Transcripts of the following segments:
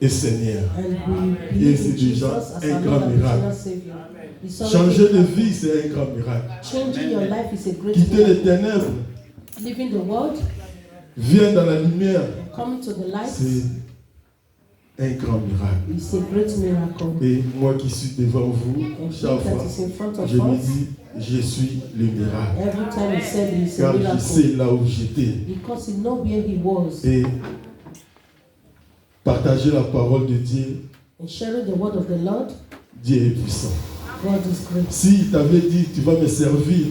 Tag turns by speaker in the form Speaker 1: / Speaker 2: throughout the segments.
Speaker 1: et Seigneur.
Speaker 2: And we
Speaker 1: Et
Speaker 2: believe
Speaker 1: c'est
Speaker 2: in
Speaker 1: déjà
Speaker 2: Jesus as
Speaker 1: un
Speaker 2: our
Speaker 1: grand
Speaker 2: Lord and
Speaker 1: miracle.
Speaker 2: personal Savior. It's already
Speaker 1: Changer de
Speaker 2: happened.
Speaker 1: vie, c'est un grand miracle.
Speaker 2: Changing your life is a great
Speaker 1: Quitter les
Speaker 2: miracle.
Speaker 1: ténèbres,
Speaker 2: Leaving the world,
Speaker 1: viens dans la lumière,
Speaker 2: coming to the light,
Speaker 1: c'est un grand miracle.
Speaker 2: is a great miracle.
Speaker 1: Et moi qui suis devant vous,
Speaker 2: And he
Speaker 1: chaque
Speaker 2: that
Speaker 1: fois,
Speaker 2: is in front of
Speaker 1: je me
Speaker 2: us,
Speaker 1: dis, je suis le miracle.
Speaker 2: every time he said it's a
Speaker 1: Car je
Speaker 2: miracle.
Speaker 1: sais là où j'étais.
Speaker 2: Because he know where he was.
Speaker 1: Et partager la parole de Dieu,
Speaker 2: And sharing the word of the Lord,
Speaker 1: Dieu est puissant.
Speaker 2: God is great.
Speaker 1: S'il t'avait dit, tu vas me servir,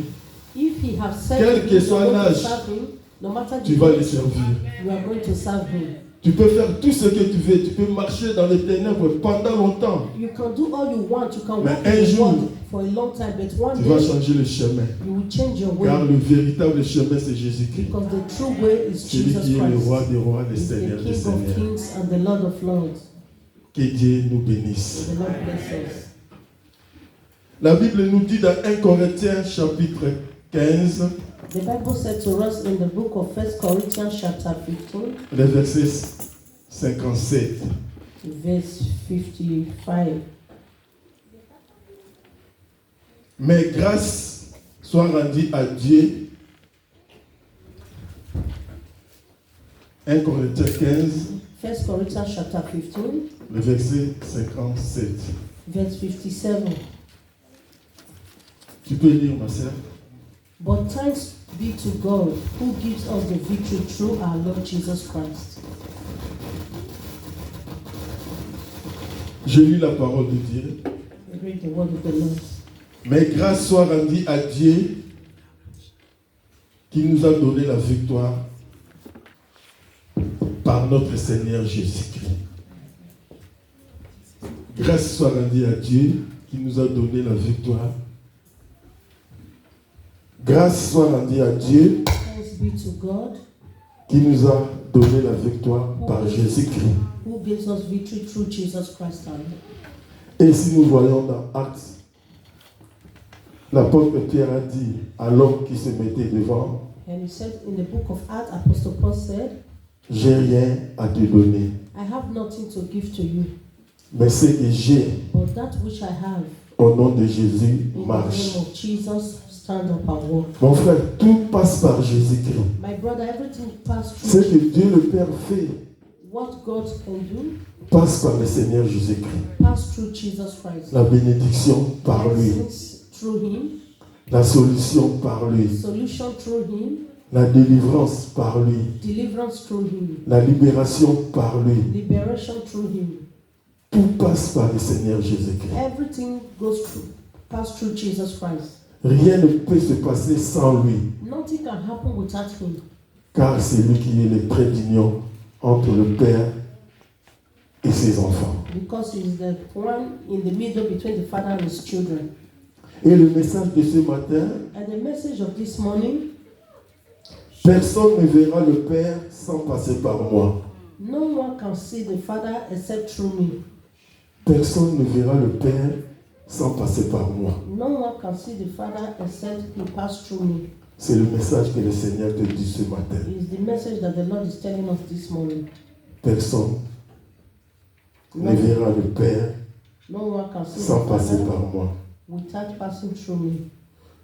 Speaker 2: If he has said
Speaker 1: Quel
Speaker 2: to
Speaker 1: que
Speaker 2: you,
Speaker 1: soit
Speaker 2: you're going to
Speaker 1: l'âge,
Speaker 2: serve him, no matter
Speaker 1: tu
Speaker 2: the
Speaker 1: vas le
Speaker 2: age,
Speaker 1: servir.
Speaker 2: you are going to serve him.
Speaker 1: Tu peux faire tout ce que tu veux. Tu peux marcher dans les ténèbres pendant longtemps.
Speaker 2: You can do all you want. You can
Speaker 1: Mais
Speaker 2: walk
Speaker 1: un
Speaker 2: in the
Speaker 1: jour,
Speaker 2: world for a long time, but one
Speaker 1: Tu vas
Speaker 2: day
Speaker 1: changer le chemin.
Speaker 2: you will change your
Speaker 1: Car
Speaker 2: way.
Speaker 1: le véritable chemin, c'est Jésus-Christ.
Speaker 2: Because the true way is
Speaker 1: Celui
Speaker 2: Jesus
Speaker 1: qui est le roi
Speaker 2: Christ.
Speaker 1: des rois, le
Speaker 2: He's the
Speaker 1: Seigneur des
Speaker 2: King of
Speaker 1: seigneurs.
Speaker 2: kings and the Lord of lords.
Speaker 1: Que Dieu nous bénisse.
Speaker 2: The Lord bless us.
Speaker 1: La Bible nous dit dans 1 Corinthiens chapitre 15,
Speaker 2: The Bible said to us in the book of 1 Corinthians chapter 15,
Speaker 1: le verset 57.
Speaker 2: verse 55.
Speaker 1: Mais grâce soit rendue à Dieu. 1 Corinthiens 15,
Speaker 2: 1 Corinthians chapter 15,
Speaker 1: le verset 57.
Speaker 2: verse 57.
Speaker 1: Tu peux lire, ma sœur?
Speaker 2: But thanks be to God who gives us the victory through our Lord Jesus Christ.
Speaker 1: Je lis la parole de Dieu.
Speaker 2: I read the word of the Lord.
Speaker 1: Mais grâce soit rendue à Dieu qui nous a donné la victoire par notre Seigneur Jésus-Christ. Grâce soit rendue à Dieu qui nous a donné la victoire. Grâce soit rendue à Dieu
Speaker 2: Thanks be to God
Speaker 1: qui nous a donné la victoire par Jésus-Christ.
Speaker 2: who gives us victory through Jesus Christ our Lord.
Speaker 1: Et si nous voyons dans Actes, l'apôtre Pierre a dit à l'homme qui se mettait devant,
Speaker 2: And he said in the book of Acts, Apostle Paul said,
Speaker 1: j'ai rien à te donner,
Speaker 2: I have nothing to give to you,
Speaker 1: mais ce que j'ai
Speaker 2: but that which I have,
Speaker 1: au nom de Jésus
Speaker 2: in the
Speaker 1: marche.
Speaker 2: name of Jesus, stand up and walk.
Speaker 1: Mon frère, tout passe par Jésus-Christ.
Speaker 2: My brother, everything passed
Speaker 1: Ce
Speaker 2: through.
Speaker 1: que Dieu le Père fait
Speaker 2: What God can do,
Speaker 1: passe par le Seigneur Jésus-Christ.
Speaker 2: pass through Jesus Christ.
Speaker 1: La bénédiction par lui,
Speaker 2: Blessings through him,
Speaker 1: la solution par lui,
Speaker 2: solution through him,
Speaker 1: la délivrance par lui,
Speaker 2: deliverance through him,
Speaker 1: la libération par lui.
Speaker 2: liberation through him.
Speaker 1: Tout passe par le Seigneur Jésus-Christ.
Speaker 2: Everything goes through, pass through Jesus Christ.
Speaker 1: Rien ne peut se passer sans lui,
Speaker 2: Nothing can happen without him,
Speaker 1: car c'est lui qui est le trait d'union entre le Père et ses enfants.
Speaker 2: because he is the one in the middle between the Father and his children.
Speaker 1: Et le message de ce matin,
Speaker 2: And the message of this morning,
Speaker 1: personne ne verra le Père sans passer par moi.
Speaker 2: no one can see the Father except through me.
Speaker 1: Personne ne verra le Père sans passer par moi.
Speaker 2: No one can see the Father except he passed through me.
Speaker 1: C'est le message que le Seigneur te dit ce matin.
Speaker 2: It is the message that the Lord is telling us this morning.
Speaker 1: Personne
Speaker 2: No,
Speaker 1: ne verra le Père
Speaker 2: no one can see
Speaker 1: sans
Speaker 2: the
Speaker 1: passer
Speaker 2: Father
Speaker 1: par moi.
Speaker 2: without passing through me.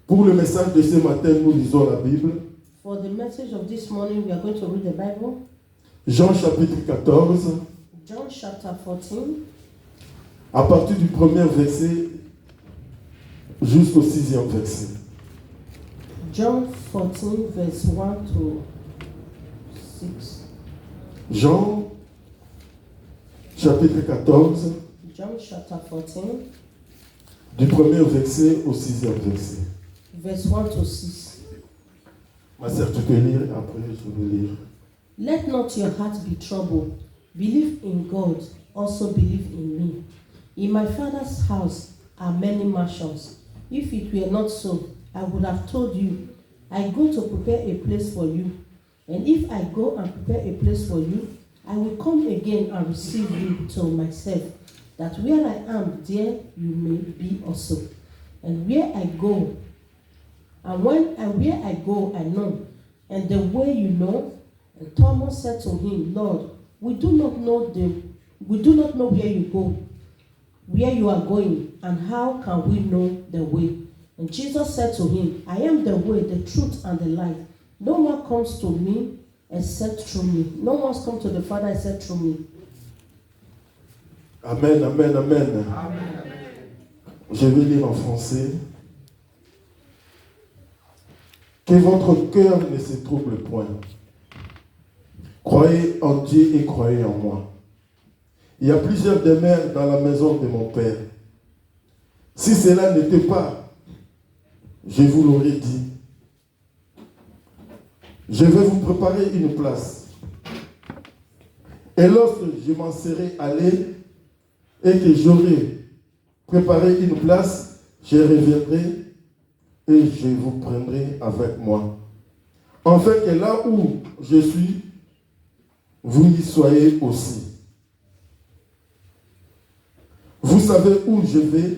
Speaker 1: Pour le message de ce matin, nous lisons la Bible.
Speaker 2: For the message of this morning, we are going to read the Bible.
Speaker 1: Jean chapitre 14,
Speaker 2: John chapter 14,
Speaker 1: à partir du premier verset jusqu'au 6e verset.
Speaker 2: John 14, verse 1 to 6.
Speaker 1: Jean chapitre 14,
Speaker 2: John chapter 14,
Speaker 1: du premier verset au 6e verset.
Speaker 2: verse 1 to 6.
Speaker 1: Ma sœur, tu peux lire, après je vais lire.
Speaker 2: Let not your heart be troubled. Believe in God, also believe in me. In my Father's house are many mansions. If it were not so, I would have told you, I go to prepare a place for you. And if I go and prepare a place for you, I will come again and receive you to myself, that where I am, there you may be also. And where I go, where I go, I know, and the way you know. And Thomas said to him, Lord, we do not know the We do not know where you go, where you are going, and how can we know the way? And Jesus said to him, I am the way, the truth, and the life. No one comes to me except through me. No one's come to the Father except through me.
Speaker 1: Amen, amen, amen. Je vais lire en français. Que votre cœur ne se trouble point. Croyez en Dieu et croyez en moi. Il y a plusieurs demeures dans la maison de mon Père. Si cela n'était pas, je vous l'aurais dit. Je vais vous préparer une place. Et lorsque je m'en serai allé et que j'aurai préparé une place, je reviendrai et je vous prendrai avec moi. Afin que là où je suis, vous y soyez aussi. Vous savez où je vais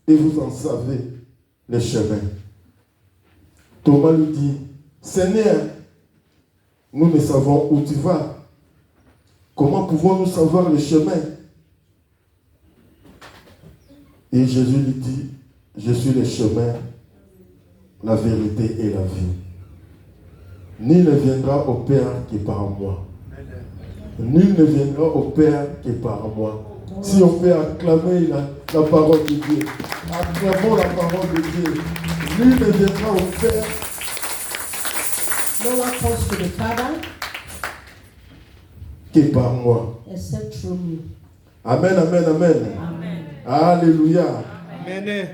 Speaker 1: et vous en savez le chemin. Thomas lui dit, Seigneur, nous ne savons où tu vas. Comment pouvons-nous savoir le chemin? Et Jésus lui dit, je suis le chemin, la vérité et la vie. Nul ne viendra au Père que par moi. Nul ne viendra au Père que par moi. Si on peut acclamer la parole de Dieu, acclamons la parole de Dieu. Nul ne viendra au Père.
Speaker 2: No one comes to the Father
Speaker 1: que par moi.
Speaker 2: except through me.
Speaker 1: Amen, amen, amen.
Speaker 2: Amen.
Speaker 1: Alléluia.
Speaker 3: Amen.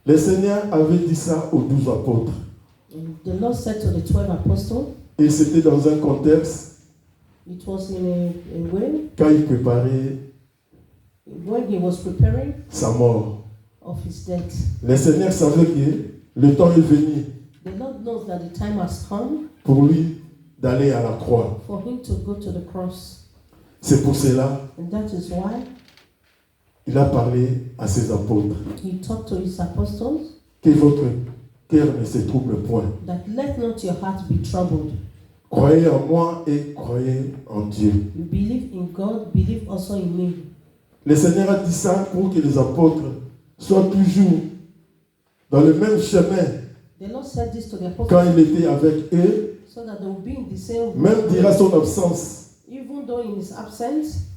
Speaker 1: Le Seigneur avait dit ça aux 12 apôtres.
Speaker 2: And the Lord said to the 12 apostles,
Speaker 1: Et c'était dans un contexte
Speaker 2: it was in a way
Speaker 1: quand il préparait
Speaker 2: when he was preparing
Speaker 1: sa mort.
Speaker 2: of his death.
Speaker 1: Le Seigneur savait que le temps est venu
Speaker 2: The Lord knows that the time has come
Speaker 1: pour lui d'aller à la croix.
Speaker 2: for him to go to the cross.
Speaker 1: C'est pour cela
Speaker 2: And that is why
Speaker 1: qu'il a parlé à ses apôtres.
Speaker 2: he talked to his apostles
Speaker 1: Que votre cœur ne se trouble point.
Speaker 2: that let not your heart be troubled.
Speaker 1: Croyez en moi et croyez en Dieu.
Speaker 2: You believe in God, believe also in me.
Speaker 1: Le Seigneur a dit ça pour que les apôtres soient toujours dans le même chemin
Speaker 2: The Lord said this to the
Speaker 1: quand
Speaker 2: apostles
Speaker 1: il était avec eux,
Speaker 2: so that they will be in the same
Speaker 1: même durant son absence,
Speaker 2: even though in his absence,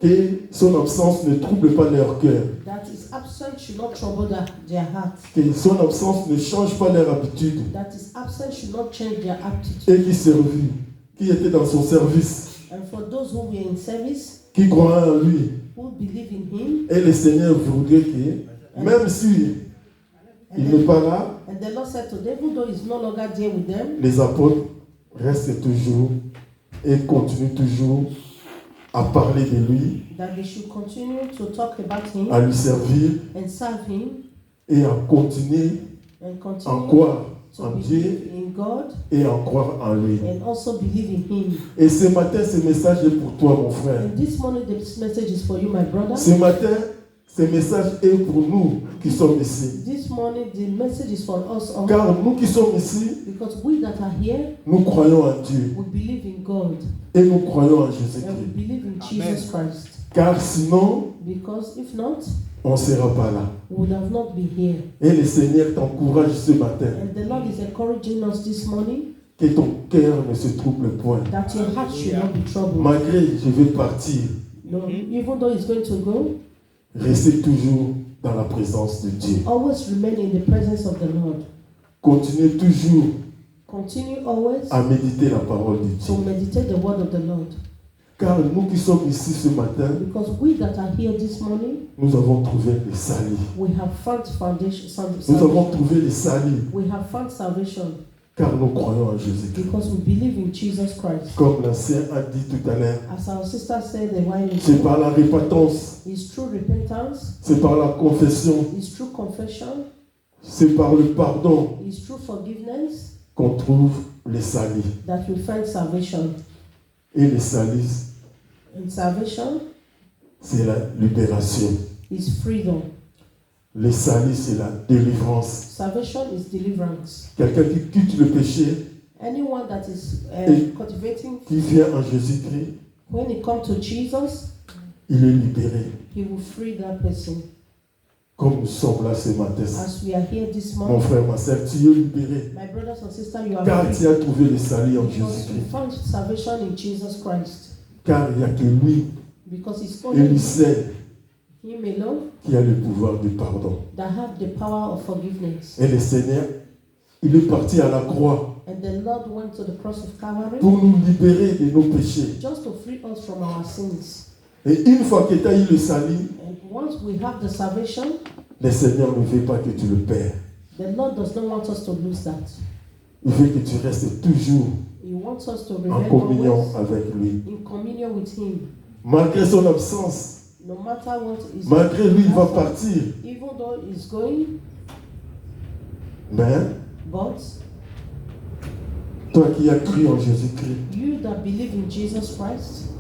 Speaker 1: que son absence ne trouble pas leur cœur,
Speaker 2: that his absence should not trouble their heart.
Speaker 1: que son absence ne change pas leur habitude,
Speaker 2: That his absence should not change their attitude.
Speaker 1: et qui servit, qui était dans son service,
Speaker 2: And for those who were in service,
Speaker 1: qui croyaient en lui.
Speaker 2: who believe in him,
Speaker 1: Et le Seigneur voudrait que, même si il n'est pas là,
Speaker 2: and the Lord said to them, even though he's no longer there with them,
Speaker 1: les apôtres restent toujours et continuent toujours à parler de lui,
Speaker 2: that they should continue to talk about him
Speaker 1: à lui servir
Speaker 2: and serve him
Speaker 1: et à continuer
Speaker 2: and
Speaker 1: à
Speaker 2: continue
Speaker 1: croire
Speaker 2: to
Speaker 1: en
Speaker 2: believe
Speaker 1: Dieu
Speaker 2: in God
Speaker 1: et à croire en lui.
Speaker 2: and also believe in him.
Speaker 1: Et ce matin, ce message est pour toi, mon frère.
Speaker 2: And this morning, this message is for you, my brother.
Speaker 1: Ce matin, ce message est pour nous qui sommes ici.
Speaker 2: This morning, the message is for us all.
Speaker 1: Car nous qui sommes ici,
Speaker 2: Because we that are here,
Speaker 1: nous croyons en Dieu
Speaker 2: we believe in God
Speaker 1: et nous croyons en
Speaker 2: and we
Speaker 1: Jésus-Christ.
Speaker 2: believe in Jesus Christ.
Speaker 1: Car sinon,
Speaker 2: Because if not,
Speaker 1: on ne sera pas là.
Speaker 2: we would have not been here.
Speaker 1: Et le Seigneur t'encourage ce matin.
Speaker 2: And the Lord is encouraging us this morning
Speaker 1: Que ton cœur ne se trouble point.
Speaker 2: that your heart should not be troubled.
Speaker 1: Malgré je vais partir,
Speaker 2: No, even though he's going to go,
Speaker 1: restez toujours dans la présence de Dieu.
Speaker 2: always remain in the presence of the Lord.
Speaker 1: Continuez toujours
Speaker 2: Continue always
Speaker 1: à méditer la parole de
Speaker 2: to
Speaker 1: Dieu.
Speaker 2: meditate the word of the Lord.
Speaker 1: Car nous qui sommes ici ce matin,
Speaker 2: Because we that are here this morning,
Speaker 1: nous avons trouvé le salut.
Speaker 2: we have found foundation.
Speaker 1: Nous avons
Speaker 2: Salvation.
Speaker 1: trouvé le salut.
Speaker 2: We have found salvation
Speaker 1: Car nous croyons en Jésus-Christ.
Speaker 2: because we believe in Jesus Christ.
Speaker 1: Comme l'ancien a dit tout à l'heure,
Speaker 2: As our sister said a while
Speaker 1: c'est
Speaker 2: ago,
Speaker 1: par la repentance,
Speaker 2: it's through repentance,
Speaker 1: c'est par la confession,
Speaker 2: it's through confession,
Speaker 1: c'est par le pardon
Speaker 2: it's through forgiveness
Speaker 1: qu'on trouve le salut.
Speaker 2: that we find salvation.
Speaker 1: Et le salut,
Speaker 2: And salvation
Speaker 1: c'est la libération.
Speaker 2: is freedom.
Speaker 1: Le salut, c'est la délivrance.
Speaker 2: Salvation is deliverance.
Speaker 1: Quelqu'un qui quitte le péché
Speaker 2: Anyone that is
Speaker 1: Et
Speaker 2: cultivating,
Speaker 1: qui vient en Jésus-Christ,
Speaker 2: when it comes to Jesus,
Speaker 1: il est libéré.
Speaker 2: he will free that person.
Speaker 1: Comme nous sommes là ce matin.
Speaker 2: As we are here this
Speaker 1: Mon
Speaker 2: morning,
Speaker 1: frère, ma soeur, tu es libéré.
Speaker 2: my brothers and sisters, you are
Speaker 1: Car
Speaker 2: free.
Speaker 1: tu as trouvé le salut en
Speaker 2: Because you
Speaker 1: Jésus-Christ.
Speaker 2: found salvation in Jesus Christ.
Speaker 1: Car il n'y a que lui
Speaker 2: Because it's
Speaker 1: et lui
Speaker 2: only
Speaker 1: seul
Speaker 2: him alone
Speaker 1: qui a le pouvoir du pardon.
Speaker 2: that have the power of forgiveness.
Speaker 1: Et le Seigneur, il est parti à la croix
Speaker 2: And the Lord went to the cross of Calvary
Speaker 1: pour nous libérer de nos péchés.
Speaker 2: just to free us from our sins.
Speaker 1: Et une fois que tu as eu le salut,
Speaker 2: And once we have the salvation,
Speaker 1: le Seigneur ne veut pas que tu le perds.
Speaker 2: the Lord does not want us to lose that.
Speaker 1: Il veut que tu restes toujours
Speaker 2: He wants us to
Speaker 1: en
Speaker 2: remain
Speaker 1: communion
Speaker 2: always
Speaker 1: avec lui.
Speaker 2: in communion with Him.
Speaker 1: Malgré son absence,
Speaker 2: No matter what is
Speaker 1: malgré lui, il va partir.
Speaker 2: even though He's going,
Speaker 1: Mais
Speaker 2: but
Speaker 1: toi qui as cru en Jésus-Christ,
Speaker 2: you that believe in Jesus Christ,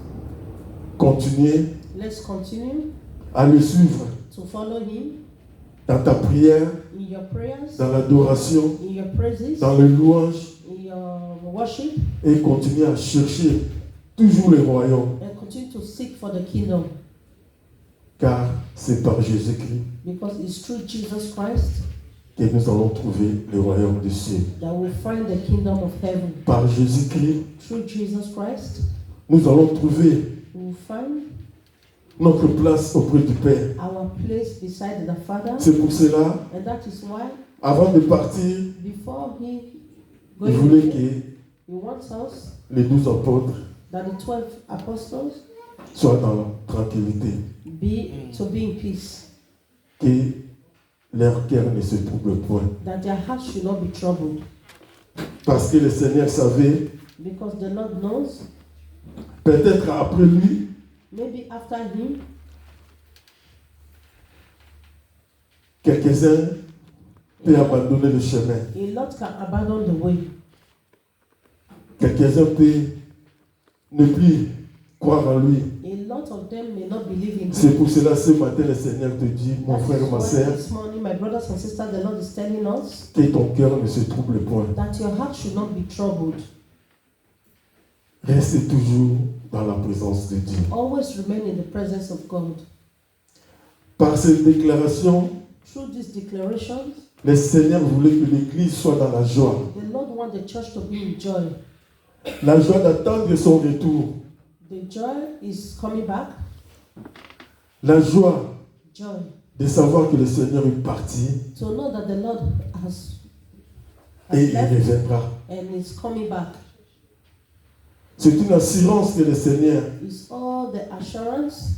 Speaker 1: continuez
Speaker 2: let's continue
Speaker 1: à le suivre
Speaker 2: to follow Him
Speaker 1: dans ta prière,
Speaker 2: in your prayers,
Speaker 1: dans l'adoration,
Speaker 2: in your praises,
Speaker 1: dans le louange,
Speaker 2: in your worship,
Speaker 1: et continuez à chercher toujours le royaume.
Speaker 2: and continue to seek for the kingdom.
Speaker 1: Car c'est par Jésus-Christ
Speaker 2: Because it's through Jesus Christ
Speaker 1: que nous allons trouver le royaume des cieux.
Speaker 2: that we'll find the kingdom of heaven.
Speaker 1: Par Jésus-Christ,
Speaker 2: Through Jesus Christ,
Speaker 1: nous allons trouver
Speaker 2: we'll find
Speaker 1: notre place auprès du Père.
Speaker 2: our place beside the Father.
Speaker 1: C'est pour cela,
Speaker 2: And that is why,
Speaker 1: avant de partir,
Speaker 2: before He
Speaker 1: il
Speaker 2: goes
Speaker 1: voulait
Speaker 2: away,
Speaker 1: que
Speaker 2: He wants us,
Speaker 1: les 12 apôtres
Speaker 2: that the 12 apostles,
Speaker 1: soient dans la tranquillité,
Speaker 2: to be in peace,
Speaker 1: que leur cœur ne se trouble point.
Speaker 2: that their hearts should not be troubled.
Speaker 1: Parce que le Seigneur savait,
Speaker 2: Because the Lord knows,
Speaker 1: peut-être après lui,
Speaker 2: maybe after Him,
Speaker 1: quelques-uns peuvent abandonner le chemin.
Speaker 2: a lot can abandon the way.
Speaker 1: Quelques-uns peuvent ne plus croire en lui.
Speaker 2: A lot of them may not believe in
Speaker 1: C'est
Speaker 2: Him.
Speaker 1: pour cela ce matin le Seigneur te dit, mon
Speaker 2: That
Speaker 1: frère,
Speaker 2: is
Speaker 1: ma
Speaker 2: why
Speaker 1: soeur,
Speaker 2: this morning, my brothers and sisters, the Lord is telling us
Speaker 1: que ton cœur ne se trouble point.
Speaker 2: that your heart should not be troubled.
Speaker 1: Reste toujours dans la présence de Dieu.
Speaker 2: Always remain in the presence of God.
Speaker 1: Par cette déclaration,
Speaker 2: Through these declarations,
Speaker 1: le Seigneur voulait que l'Église soit dans la joie.
Speaker 2: the Lord wants the church to be in joy.
Speaker 1: La joie d'attendre son retour.
Speaker 2: The joy is coming back.
Speaker 1: La joie
Speaker 2: Joy.
Speaker 1: de savoir que le Seigneur est parti
Speaker 2: To know that the Lord has
Speaker 1: et il
Speaker 2: left
Speaker 1: reviendra.
Speaker 2: and is coming back.
Speaker 1: C'est une assurance que le Seigneur
Speaker 2: It's all the assurance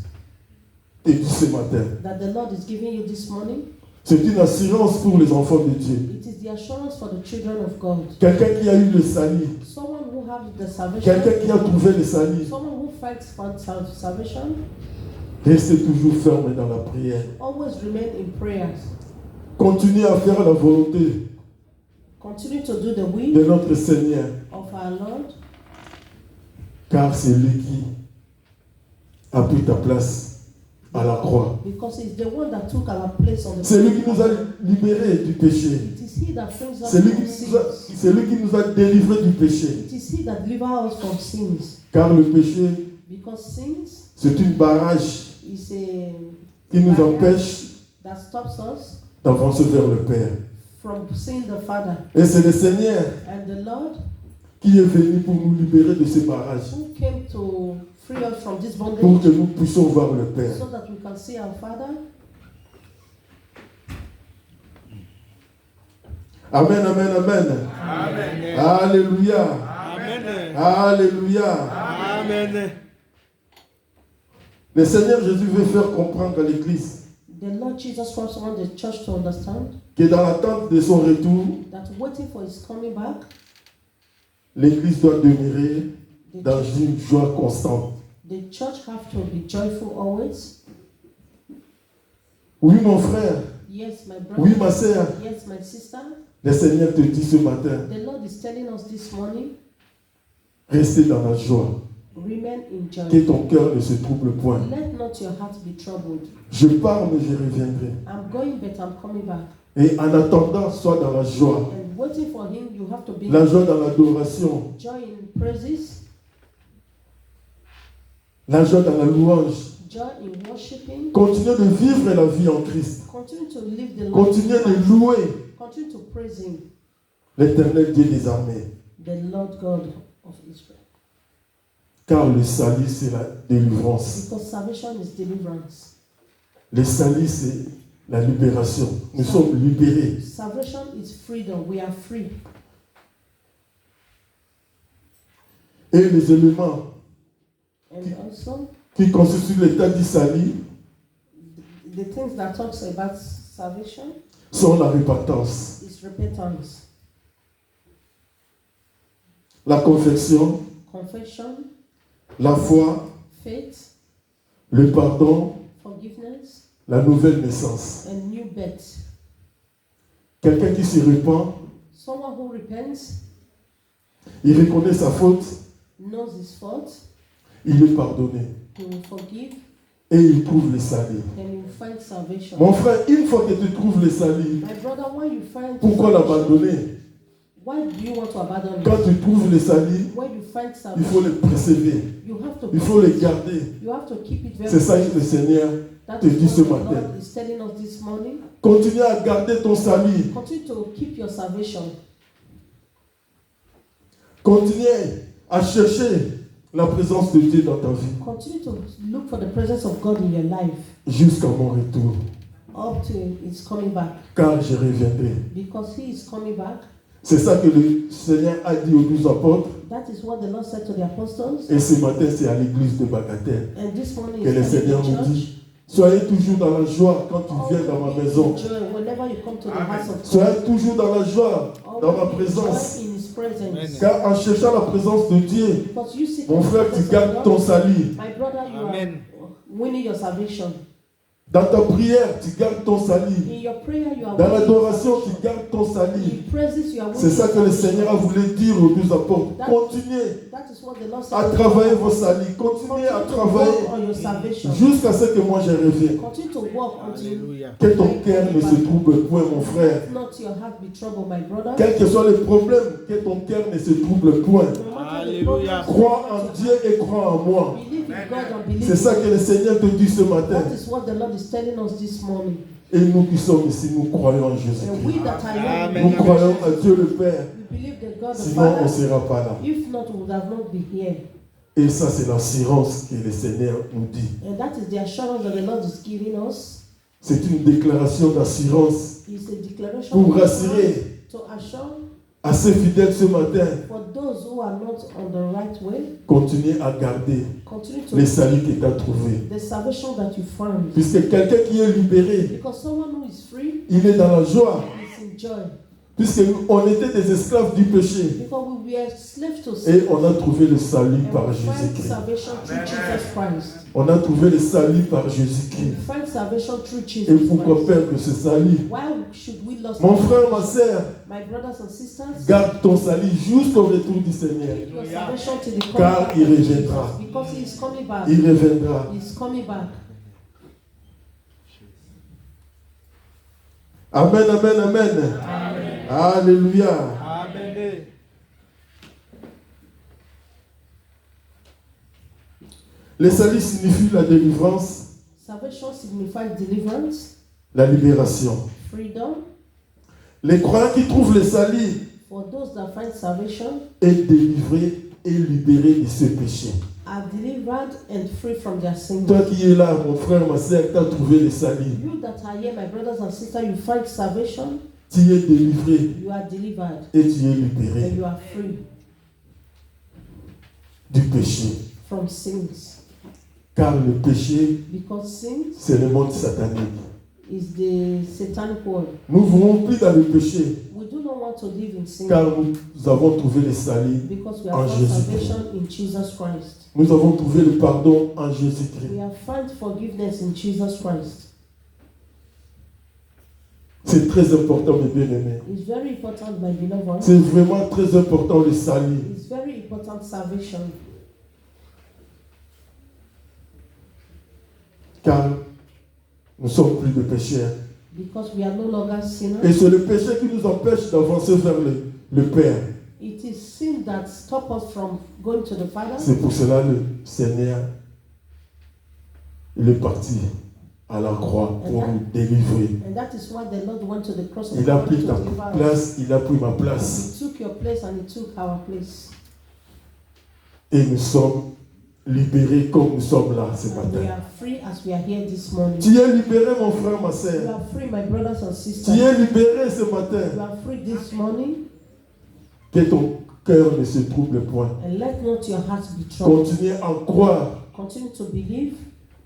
Speaker 1: te dit ce matin.
Speaker 2: that the Lord is giving you this morning.
Speaker 1: C'est une assurance pour les enfants de Dieu.
Speaker 2: It is the assurance for the children of God.
Speaker 1: Quelqu'un qui a eu le salut.
Speaker 2: Someone who has the salvation.
Speaker 1: Quelqu'un qui a trouvé le salut.
Speaker 2: Someone who fights for salvation.
Speaker 1: Restez toujours ferme dans la prière.
Speaker 2: Always remain in prayers.
Speaker 1: Continuez à faire la volonté
Speaker 2: Continue to do the will
Speaker 1: de notre Seigneur.
Speaker 2: of our Lord.
Speaker 1: Car c'est lui qui a pris ta place à la croix.
Speaker 2: Because it's the one that took our place on the
Speaker 1: C'est lui qui nous a libérés du péché.
Speaker 2: It is He that frees us
Speaker 1: C'est lui,
Speaker 2: from sins.
Speaker 1: c'est lui qui nous a délivrés du péché.
Speaker 2: It is He that delivers us from sins.
Speaker 1: Car le péché,
Speaker 2: Because sins
Speaker 1: c'est une barrage
Speaker 2: is a
Speaker 1: qui nous
Speaker 2: barrier
Speaker 1: empêche
Speaker 2: that stops us
Speaker 1: d'avancer vers le Père.
Speaker 2: from seeing the Father.
Speaker 1: Et c'est le Seigneur
Speaker 2: And the Lord
Speaker 1: qui est venu pour nous libérer de ces barrages,
Speaker 2: who came to free us from this
Speaker 1: pour
Speaker 2: bondage
Speaker 1: que nous puissions voir le Père.
Speaker 2: so that we can see our Father.
Speaker 1: Amen, amen, amen.
Speaker 3: Amen.
Speaker 1: Alléluia.
Speaker 3: Amen.
Speaker 1: Alléluia.
Speaker 3: Amen.
Speaker 1: Le Seigneur Jésus veut faire comprendre à l'Église
Speaker 2: The Lord Jesus Christ wants the church to understand
Speaker 1: que dans l'attente de son retour,
Speaker 2: that waiting for His coming back,
Speaker 1: l'Église doit demeurer
Speaker 2: the
Speaker 1: dans
Speaker 2: church,
Speaker 1: une joie constante.
Speaker 2: the church have to be joyful always.
Speaker 1: Oui, mon frère.
Speaker 2: Yes, my brother.
Speaker 1: Oui, ma sœur.
Speaker 2: Yes, my sister.
Speaker 1: Le Seigneur te dit ce matin,
Speaker 2: The Lord is telling us this morning,
Speaker 1: restez dans la joie.
Speaker 2: remain in
Speaker 1: Que
Speaker 2: joy.
Speaker 1: ton cœur ne se trouble point.
Speaker 2: Let not your heart be troubled.
Speaker 1: Je pars, mais je reviendrai.
Speaker 2: I'm going, but I'm coming back.
Speaker 1: Et en attendant, sois dans la joie.
Speaker 2: And waiting for him, you have to be
Speaker 1: La joie dans l'adoration.
Speaker 2: joy in praises,
Speaker 1: La joie dans la louange.
Speaker 2: joy in worshiping.
Speaker 1: Continuez de vivre la vie en Christ.
Speaker 2: Continue to live the life.
Speaker 1: Continuez
Speaker 2: of Christ.
Speaker 1: de louer
Speaker 2: Continue to praise him,
Speaker 1: l'Éternel Dieu des armées.
Speaker 2: the Lord God of Israel.
Speaker 1: Car le salut, c'est la délivrance.
Speaker 2: Because salvation is deliverance.
Speaker 1: Le salut, c'est la libération. Nous sommes libérés.
Speaker 2: Salvation is freedom. We are free.
Speaker 1: Et les éléments
Speaker 2: And also,
Speaker 1: qui constituent l'état du salut
Speaker 2: the things that talks about salvation
Speaker 1: sont la repentance,
Speaker 2: is repentance,
Speaker 1: la confession,
Speaker 2: confession,
Speaker 1: la foi,
Speaker 2: faith,
Speaker 1: le pardon,
Speaker 2: forgiveness,
Speaker 1: la nouvelle naissance.
Speaker 2: and new birth.
Speaker 1: Quelqu'un qui se repent,
Speaker 2: Someone who repents,
Speaker 1: il reconnaît sa faute,
Speaker 2: knows his fault,
Speaker 1: il est pardonné
Speaker 2: he will forgive,
Speaker 1: et il trouve le salut.
Speaker 2: and he will find salvation.
Speaker 1: Mon frère, une fois que tu trouves le salut,
Speaker 2: My brother, when you find
Speaker 1: pourquoi
Speaker 2: salvation,
Speaker 1: l'abandonner?
Speaker 2: why do you want to abandon
Speaker 1: Quand
Speaker 2: it?
Speaker 1: tu trouves le salut,
Speaker 2: When you find
Speaker 1: il faut
Speaker 2: salvation,
Speaker 1: le préserver,
Speaker 2: you have to
Speaker 1: il faut le garder.
Speaker 2: you have to keep it very
Speaker 1: C'est ça que le
Speaker 2: close.
Speaker 1: Seigneur
Speaker 2: That
Speaker 1: te
Speaker 2: is
Speaker 1: dit
Speaker 2: what
Speaker 1: ce
Speaker 2: the
Speaker 1: matin.
Speaker 2: Lord is telling us this morning.
Speaker 1: Continue à garder ton salut.
Speaker 2: Continue to keep your salvation.
Speaker 1: Continue à chercher la présence de Dieu dans ta vie
Speaker 2: Continue to look for the presence of God in your life
Speaker 1: jusqu'à mon retour.
Speaker 2: up to His coming back.
Speaker 1: Car je reviendrai.
Speaker 2: Because He is coming back.
Speaker 1: C'est ça que le Seigneur a dit aux 12 apôtres.
Speaker 2: That is what the Lord said to the apostles.
Speaker 1: Et ce matin, c'est à l'église de Bagatelle
Speaker 2: And this morning
Speaker 1: que le
Speaker 2: is telling
Speaker 1: Seigneur
Speaker 2: the
Speaker 1: nous
Speaker 2: church.
Speaker 1: dit, soyez toujours dans la joie quand tu viens dans ma
Speaker 2: Always
Speaker 1: maison.
Speaker 2: be in joy whenever you come to the house of God.
Speaker 1: Soyez toujours dans la joie, dans ma
Speaker 2: Always be in
Speaker 1: présence.
Speaker 2: joy in His presence.
Speaker 1: Car en cherchant la présence de Dieu,
Speaker 2: Because you seek
Speaker 1: mon
Speaker 2: the
Speaker 1: frère, tu
Speaker 2: presence
Speaker 1: gardes
Speaker 2: of
Speaker 1: ton
Speaker 2: God.
Speaker 1: salut.
Speaker 2: My brother, you
Speaker 3: Amen.
Speaker 2: are winning your salvation.
Speaker 1: Dans ta prière, tu gardes ton salut.
Speaker 2: In your prayer, you are
Speaker 1: Dans
Speaker 2: winning
Speaker 1: l'adoration,
Speaker 2: your
Speaker 1: tu
Speaker 2: salvation.
Speaker 1: gardes ton salut.
Speaker 2: In praises, you are winning
Speaker 1: C'est ça que
Speaker 2: your
Speaker 1: le
Speaker 2: salvation.
Speaker 1: Seigneur a voulu dire aux 12 apôtres. Continuez
Speaker 2: That is what the Lord said
Speaker 1: à
Speaker 2: to the
Speaker 1: travailler vos
Speaker 2: apostles.
Speaker 1: saluts. Continuez à
Speaker 2: Continue to
Speaker 1: travailler
Speaker 2: work on your salvation.
Speaker 1: jusqu'à ce que moi je revienne.
Speaker 2: Continue to work until
Speaker 3: Alléluia.
Speaker 1: Que ton cœur ne se trouble point, mon frère.
Speaker 2: not your heart be troubled, my brother.
Speaker 1: Quel que soit le problème, que ton cœur ne se trouble point.
Speaker 2: No matter the
Speaker 3: Alléluia.
Speaker 2: problems,
Speaker 1: Crois en Dieu et crois en moi.
Speaker 2: believe in God and believe
Speaker 1: C'est ça
Speaker 2: in
Speaker 1: que le Seigneur te dit ce matin.
Speaker 2: That is what the Lord is telling us this morning.
Speaker 1: Et nous qui sommes ici, nous croyons en
Speaker 2: And
Speaker 1: Jésus-Christ.
Speaker 2: we that are young,
Speaker 3: Amen.
Speaker 1: Nous croyons à Dieu le Père.
Speaker 2: we believe that God the
Speaker 1: Sinon, on ne
Speaker 2: Father.
Speaker 1: sera pas là.
Speaker 2: If not, we would have not been here.
Speaker 1: Et ça, c'est l'assurance que le Seigneur nous dit.
Speaker 2: And that is the assurance that the Lord is giving us.
Speaker 1: C'est une déclaration d'assurance
Speaker 2: It's a declaration
Speaker 1: pour rassurer
Speaker 2: to assure
Speaker 1: à ces fidèles ce matin.
Speaker 2: for those who are not on the right way,
Speaker 1: Continuez à garder
Speaker 2: continue to
Speaker 1: les saluts que tu as trouvés.
Speaker 2: the salvation that you found.
Speaker 1: Puisque quelqu'un qui est libéré,
Speaker 2: Because someone who is free
Speaker 1: il est dans la joie.
Speaker 2: is in joy.
Speaker 1: Puisqu'on était des esclaves du péché.
Speaker 2: Because we were slaves to sin.
Speaker 1: Et on a trouvé le salut
Speaker 2: And
Speaker 1: par
Speaker 2: we find
Speaker 1: Jésus-Christ.
Speaker 2: salvation through Jesus Christ.
Speaker 1: On a trouvé le salut par
Speaker 2: We
Speaker 1: Jésus-Christ.
Speaker 2: find salvation through
Speaker 1: Et
Speaker 2: Jesus
Speaker 1: pourquoi
Speaker 2: Christ.
Speaker 1: perdre ce salut?
Speaker 2: Why should we lose
Speaker 1: Mon
Speaker 2: our
Speaker 1: frère, ma
Speaker 2: salvation?
Speaker 1: sœur,
Speaker 2: My brothers and sisters,
Speaker 1: garde ton salut jusqu'au retour du Seigneur.
Speaker 2: keep your salvation to the coming
Speaker 1: Car
Speaker 2: back
Speaker 1: il
Speaker 2: of Jesus,
Speaker 1: reviendra.
Speaker 2: because he is coming back.
Speaker 1: Il reviendra.
Speaker 2: He is coming back.
Speaker 1: Amen, amen, amen. Alléluia.
Speaker 3: Amen.
Speaker 1: Le salut signifie la délivrance,
Speaker 2: Salvation signifies deliverance,
Speaker 1: la libération.
Speaker 2: freedom.
Speaker 1: Les croyants qui trouvent le salut
Speaker 2: For those that find salvation
Speaker 1: est délivré et libéré de ses péchés.
Speaker 2: are delivered and free from their sins.
Speaker 1: Toi qui es là, mon frère, ma soeur, tu as trouvé le salut.
Speaker 2: You that are here, my brothers and sisters, you find salvation,
Speaker 1: Tu es délivré
Speaker 2: you are delivered,
Speaker 1: et tu es
Speaker 2: and
Speaker 1: libéré
Speaker 2: you are free
Speaker 1: du péché.
Speaker 2: from sins.
Speaker 1: Car le péché,
Speaker 2: Because sin
Speaker 1: c'est le monde satanique.
Speaker 2: is the satanic world.
Speaker 1: Nous ne voulons plus dans le péché,
Speaker 2: We do not want to live in sin
Speaker 1: car nous avons trouvé le salut.
Speaker 2: because we
Speaker 1: en
Speaker 2: have found
Speaker 1: Jésus-Christ.
Speaker 2: salvation in Jesus Christ.
Speaker 1: Nous avons trouvé le pardon en Jésus-Christ.
Speaker 2: We have found forgiveness in Jesus Christ.
Speaker 1: C'est très important, mes bien-aimés.
Speaker 2: It's very important, my beloved.
Speaker 1: C'est vraiment très important le salut.
Speaker 2: It's very important salvation
Speaker 1: Car nous ne sommes plus de pécheurs,
Speaker 2: Because we are no longer sinners.
Speaker 1: Et c'est le péché qui nous empêche d'avancer vers le Père.
Speaker 2: It is sin that stops us from going to the Father.
Speaker 1: C'est pour cela le Seigneur, il est parti à la croix pour nous délivrer.
Speaker 2: And that is why the Lord went to the cross of
Speaker 1: Il a
Speaker 2: God
Speaker 1: pris
Speaker 2: to
Speaker 1: ta
Speaker 2: deliver us.
Speaker 1: place, il a pris ma place.
Speaker 2: He took your place and He took our place.
Speaker 1: Et nous sommes libérés comme nous sommes là ce
Speaker 2: And we
Speaker 1: matin.
Speaker 2: are free as we are here this morning.
Speaker 1: Tu es libéré, mon frère, ma
Speaker 2: You
Speaker 1: soeur.
Speaker 2: are free, my brothers and
Speaker 1: Tu
Speaker 2: sisters.
Speaker 1: es libéré ce
Speaker 2: You
Speaker 1: matin.
Speaker 2: are free this morning.
Speaker 1: Que ton cœur ne se trouble point.
Speaker 2: And let not your heart be troubled.
Speaker 1: Continue à croire
Speaker 2: Continue to believe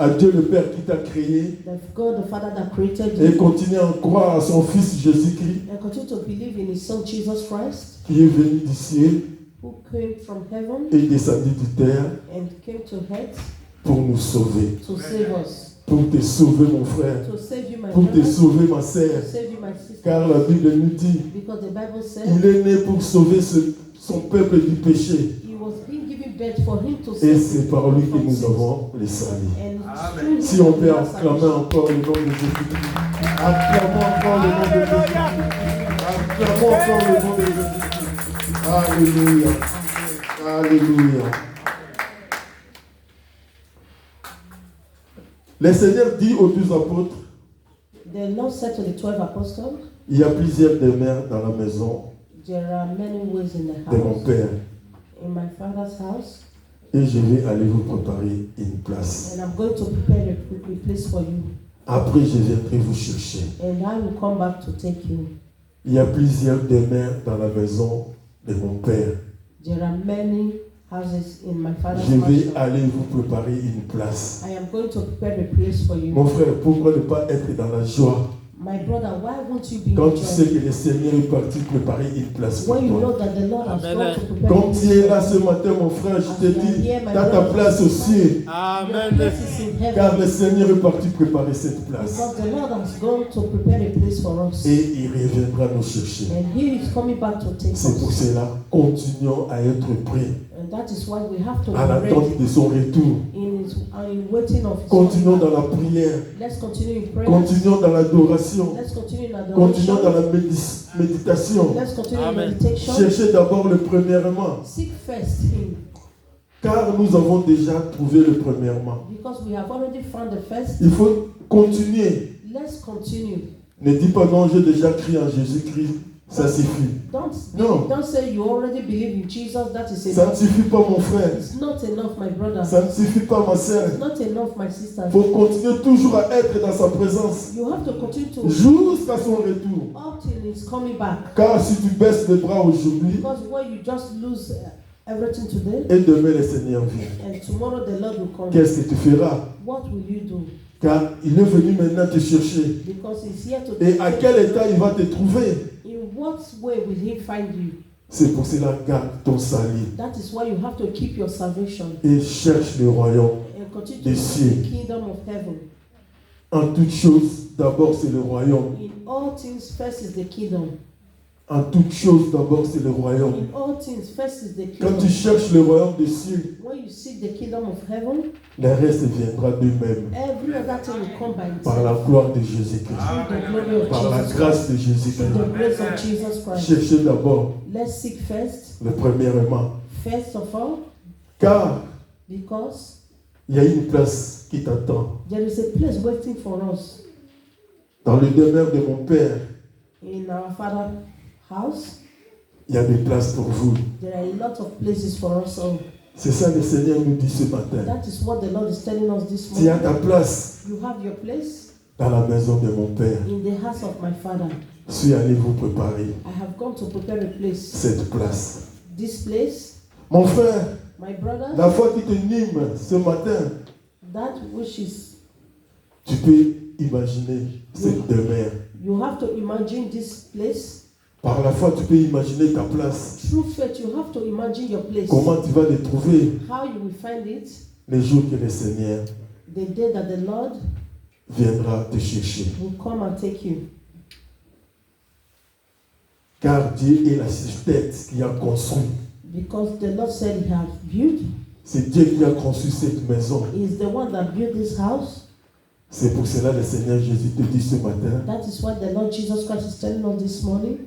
Speaker 1: à Dieu le Père qui t'a créé.
Speaker 2: that God the Father that created
Speaker 1: Et
Speaker 2: you.
Speaker 1: continue à croire à son Fils Jésus-Christ
Speaker 2: And continue to believe in His Son Jesus Christ,
Speaker 1: qui est venu du ciel
Speaker 2: who came from heaven
Speaker 1: et descendu du terre
Speaker 2: and came to earth
Speaker 1: pour nous sauver.
Speaker 2: to save us.
Speaker 1: Pour te sauver, mon frère.
Speaker 2: To save you, my
Speaker 1: Pour te
Speaker 2: brother.
Speaker 1: sauver, ma
Speaker 2: To
Speaker 1: sœur.
Speaker 2: save you, my sister.
Speaker 1: Car la Bible nous dit,
Speaker 2: Because the Bible says
Speaker 1: il est né pour sauver son peuple du péché.
Speaker 2: He was being given birth for Him to
Speaker 1: Et
Speaker 2: save
Speaker 1: c'est par lui que
Speaker 2: from
Speaker 1: nous
Speaker 2: sins.
Speaker 1: avons les saluts.
Speaker 2: And through
Speaker 1: Si
Speaker 2: Him
Speaker 1: on
Speaker 2: we
Speaker 1: peut
Speaker 2: have
Speaker 1: acclamer
Speaker 2: salvation.
Speaker 1: encore le nom de Jésus-Christ. Acclamons encore le nom de Jésus-Christ. Acclamons encore le nom de Jésus-Christ. Alléluia. Alléluia. Le Seigneur dit aux 12 apôtres,
Speaker 2: The Lord said to the 12 apostles,
Speaker 1: il y a plusieurs demeures dans la maison
Speaker 2: there are many ways in the
Speaker 1: de mon
Speaker 2: house,
Speaker 1: Père.
Speaker 2: in my Father's house,
Speaker 1: Et je vais aller vous préparer une place.
Speaker 2: and I'm going to prepare a place for you.
Speaker 1: Après, je viendrai vous chercher.
Speaker 2: And I will come back to take you.
Speaker 1: Il y a plusieurs demeures dans la maison de mon Père.
Speaker 2: There are many houses in my Father's
Speaker 1: Je vais
Speaker 2: mansion.
Speaker 1: aller vous préparer une place.
Speaker 2: I am going to prepare a place for you.
Speaker 1: Mon frère, pourquoi ne pas être dans la joie
Speaker 2: My brother, why won't you be
Speaker 1: quand
Speaker 2: in
Speaker 1: tu sais
Speaker 2: joy?
Speaker 1: que le Seigneur est parti préparer une place pour
Speaker 2: When you know
Speaker 1: toi?
Speaker 2: that the Lord has
Speaker 3: Amen.
Speaker 2: gone to prepare a
Speaker 1: Comme
Speaker 2: place
Speaker 1: tu es là
Speaker 2: for
Speaker 1: ce
Speaker 2: you.
Speaker 1: matin, mon frère, je te dis, tu as ta place au ciel.
Speaker 2: Your
Speaker 3: Amen.
Speaker 2: place is in heaven.
Speaker 1: Car le Seigneur est parti préparer cette place.
Speaker 2: Because the Lord has gone to prepare a place for us.
Speaker 1: Et il reviendra nous chercher.
Speaker 2: And He is coming back to take
Speaker 1: C'est pour
Speaker 2: us.
Speaker 1: cela, continuons à être prêts
Speaker 2: And that is why we have to
Speaker 1: à
Speaker 2: be
Speaker 1: l'attente
Speaker 2: ready
Speaker 1: de son retour.
Speaker 2: in waiting of His
Speaker 1: Continuons
Speaker 2: coming
Speaker 1: dans
Speaker 2: back.
Speaker 1: la prière.
Speaker 2: Let's continue in prayer.
Speaker 1: Continuons dans l'adoration.
Speaker 2: Let's continue in
Speaker 1: Continuons dans
Speaker 2: adoration.
Speaker 1: la méditation.
Speaker 2: Let's continue
Speaker 3: Amen.
Speaker 2: in meditation.
Speaker 1: Cherchez d'abord le premièrement.
Speaker 2: Seek first Him.
Speaker 1: Car nous avons déjà trouvé le premièrement.
Speaker 2: Because we have already found the first.
Speaker 1: Il faut continuer.
Speaker 2: Let's continue.
Speaker 1: Ne dis pas non, j'ai déjà crié en Jésus-Christ. Ça suffit. Non.
Speaker 2: Don't say you already believe in Jesus. That is
Speaker 1: Ça ne
Speaker 2: enough.
Speaker 1: suffit pas, mon frère.
Speaker 2: It's not enough, my brother.
Speaker 1: Ça ne suffit pas, ma sœur.
Speaker 2: It's not enough, my sister.
Speaker 1: Il faut continuer toujours à être dans sa présence.
Speaker 2: You have to continue to
Speaker 1: Jusqu'à son retour.
Speaker 2: up till He's coming back.
Speaker 1: Car si tu baisses les bras aujourd'hui,
Speaker 2: Because when you just lose everything today,
Speaker 1: et demain le Seigneur vient,
Speaker 2: and tomorrow the Lord will come,
Speaker 1: qu'est-ce que tu feras?
Speaker 2: what will you do?
Speaker 1: Car il est venu maintenant te chercher.
Speaker 2: Because He's here to
Speaker 1: Et à quel état il va te trouver?
Speaker 2: In what way will He find you?
Speaker 1: C'est pour cela, garde ton salut
Speaker 2: That is why you have to keep your salvation
Speaker 1: et cherche le royaume.
Speaker 2: and continue
Speaker 1: Des
Speaker 2: to
Speaker 1: cieux.
Speaker 2: seek the kingdom of heaven.
Speaker 1: En toutes choses, d'abord c'est le royaume.
Speaker 2: In all things, first is the kingdom.
Speaker 1: En toutes choses, d'abord c'est le royaume.
Speaker 2: In all things, first is the
Speaker 1: Quand
Speaker 2: kingdom.
Speaker 1: tu cherches le royaume des cieux,
Speaker 2: When you seek the kingdom of heaven,
Speaker 1: le reste viendra d'eux-mêmes.
Speaker 2: every other thing will come by
Speaker 1: Par la
Speaker 2: itself.
Speaker 1: gloire de Jésus-Christ.
Speaker 2: Through the glory of
Speaker 1: Par la
Speaker 2: Jesus
Speaker 1: grâce
Speaker 2: Christ.
Speaker 1: de
Speaker 2: Through
Speaker 1: Jésus-Christ.
Speaker 2: the grace of Jesus Christ.
Speaker 1: Cherchez d'abord
Speaker 2: Let's seek first,
Speaker 1: le premièrement.
Speaker 2: first of all,
Speaker 1: Car
Speaker 2: because
Speaker 1: il y a une place qui t'attend.
Speaker 2: there is a place waiting for us
Speaker 1: Dans le demeure de mon Père,
Speaker 2: in our Father's house.
Speaker 1: il y a des places pour vous.
Speaker 2: There are a lot of places for us all.
Speaker 1: C'est ça le Seigneur nous dit ce matin.
Speaker 2: That is what the Lord is telling us this
Speaker 1: Tu as
Speaker 2: morning.
Speaker 1: ta place
Speaker 2: You have your place
Speaker 1: dans la maison de mon Père.
Speaker 2: in the house of my Father.
Speaker 1: Je suis allé vous préparer
Speaker 2: I have gone to prepare a place.
Speaker 1: cette place.
Speaker 2: This place,
Speaker 1: Mon frère,
Speaker 2: my brother,
Speaker 1: la foi qui t'anime ce matin,
Speaker 2: that which is,
Speaker 1: tu peux imaginer cette demeure.
Speaker 2: you have to imagine this place.
Speaker 1: Par la foi, tu peux imaginer ta place.
Speaker 2: Through faith, you have to imagine your place.
Speaker 1: Comment tu vas le trouver
Speaker 2: How you will find it
Speaker 1: les jours que le Seigneur
Speaker 2: the day that the Lord
Speaker 1: viendra te chercher.
Speaker 2: will come and take you.
Speaker 1: Car Dieu est l'architecte qui a construit.
Speaker 2: Because the Lord said He has built.
Speaker 1: C'est Dieu qui a construit cette maison.
Speaker 2: He is the one that built this house.
Speaker 1: C'est pour cela que le Seigneur Jésus te dit ce matin,
Speaker 2: That is what the Lord Jesus Christ is telling us this morning.